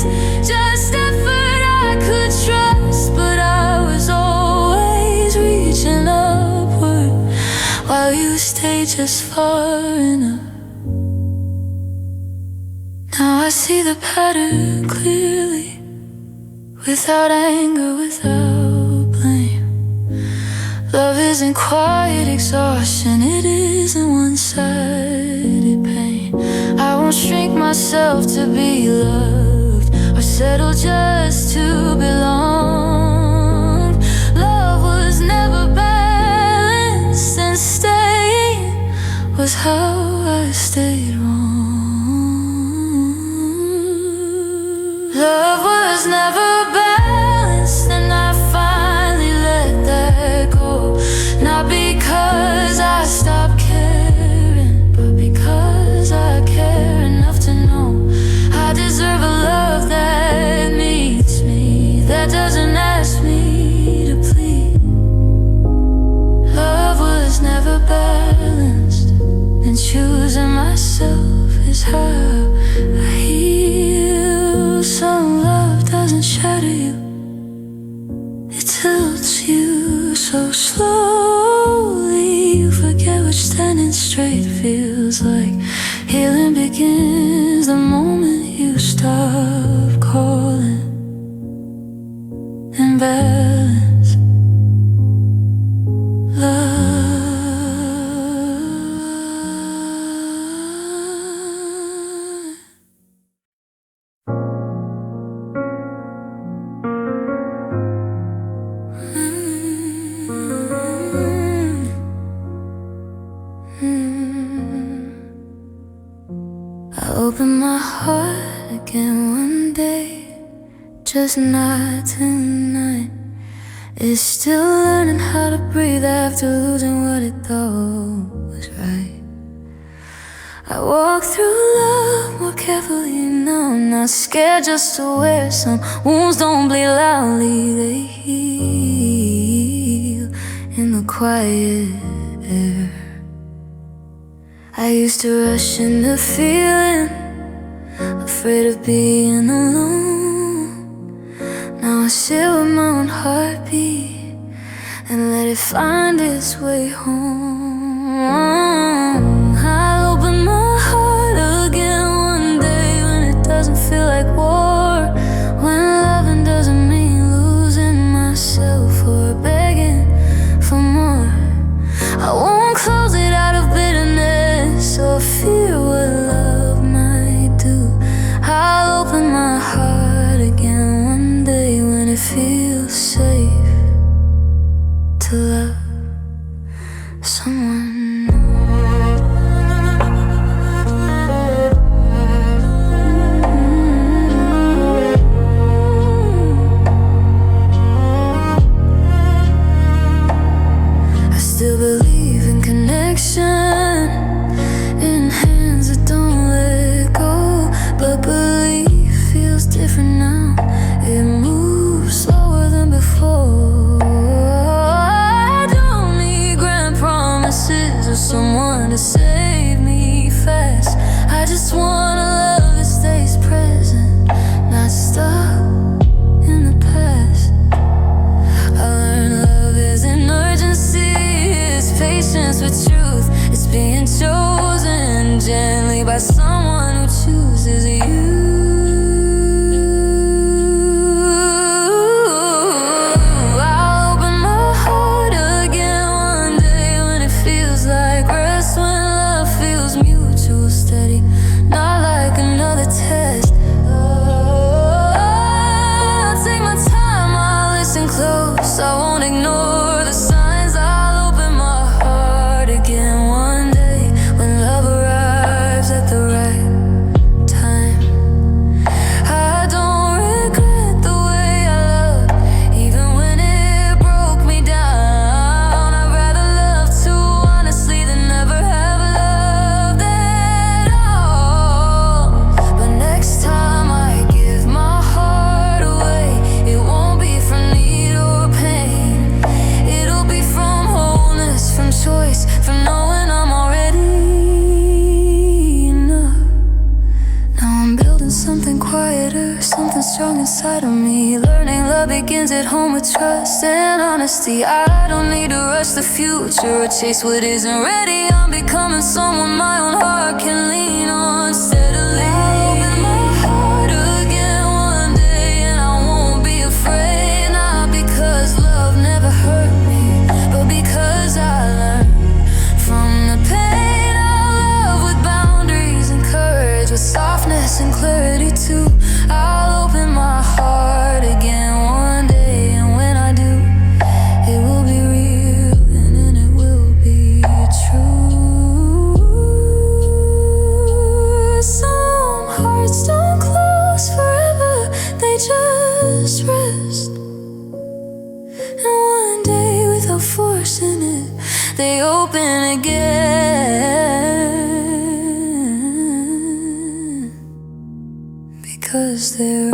S1: just effort I could trust. But I was always reaching upward while you stayed just far enough. Now I see the pattern clearly, without anger, without blame. Love isn't quiet exhaustion, it isn't one-sided pain. I won't shrink myself to be loved, or settle just to belong. Love was never balanced, and staying was how I stayed wrong. Love was never balanced, and I finally let that go. Not because I stopped caring, but because I care enough to know I deserve a love that meets me, that doesn't ask me to plead. Love was never balanced, and choosing myself is how I heal. Some love doesn't shatter you, it tilts you so slowly you forget what standing straight feels like. Healing begins the moment you stop calling imbalance love. I opened my heart again one day, just not tonight. It's still learning how to breathe after losing what it thought was right. I walk through love more carefully now, I'm not scared, just aware some wounds don't bleed loudly, they heal in the quiet air. I used to rush into feeling, afraid of being alone. Now I sit with my own heartbeat and let it find its way home. I'll open my heart again one day when it doesn't feel like war, when loving doesn't mean losing myself or begging for more. I won't close it out of bitterness or fear what love might do. I'll open my heart again one day when it feels safe to love someone new. I still believe in connection, in hands that don't let go, but belief feels different now. It moves slower than before. I don't need grand promises or someone to save me fast. I just want a love that stays present, not stuck in the past. I learned love isn't urgency, it's patience with truth. It's being chosen gently by someone who chooses you. I'll open my heart again one day when it feels like rest, when love feels mutual, steady, not like another test. I'll take my time, I'll listen close, I won't ignore the signs. I'll open my heart again one day when love arrives at the right time. strong inside of me. Learning love begins at home with trust and honesty. I don't need to rush the future or chase what isn't ready. I'm becoming someone my own heart can lean on steadily. I'll open my heart again one day, and I won't be afraid. Not because love never hurt me, but because I learned from the pain. I'll love with boundaries and courage, with softness and clarity too. I'll open my heart again one day, and when I do, it will be real, and then it will be true. Some hearts don't close forever, they just rest. And one day, without forcing it, they open again. Because they're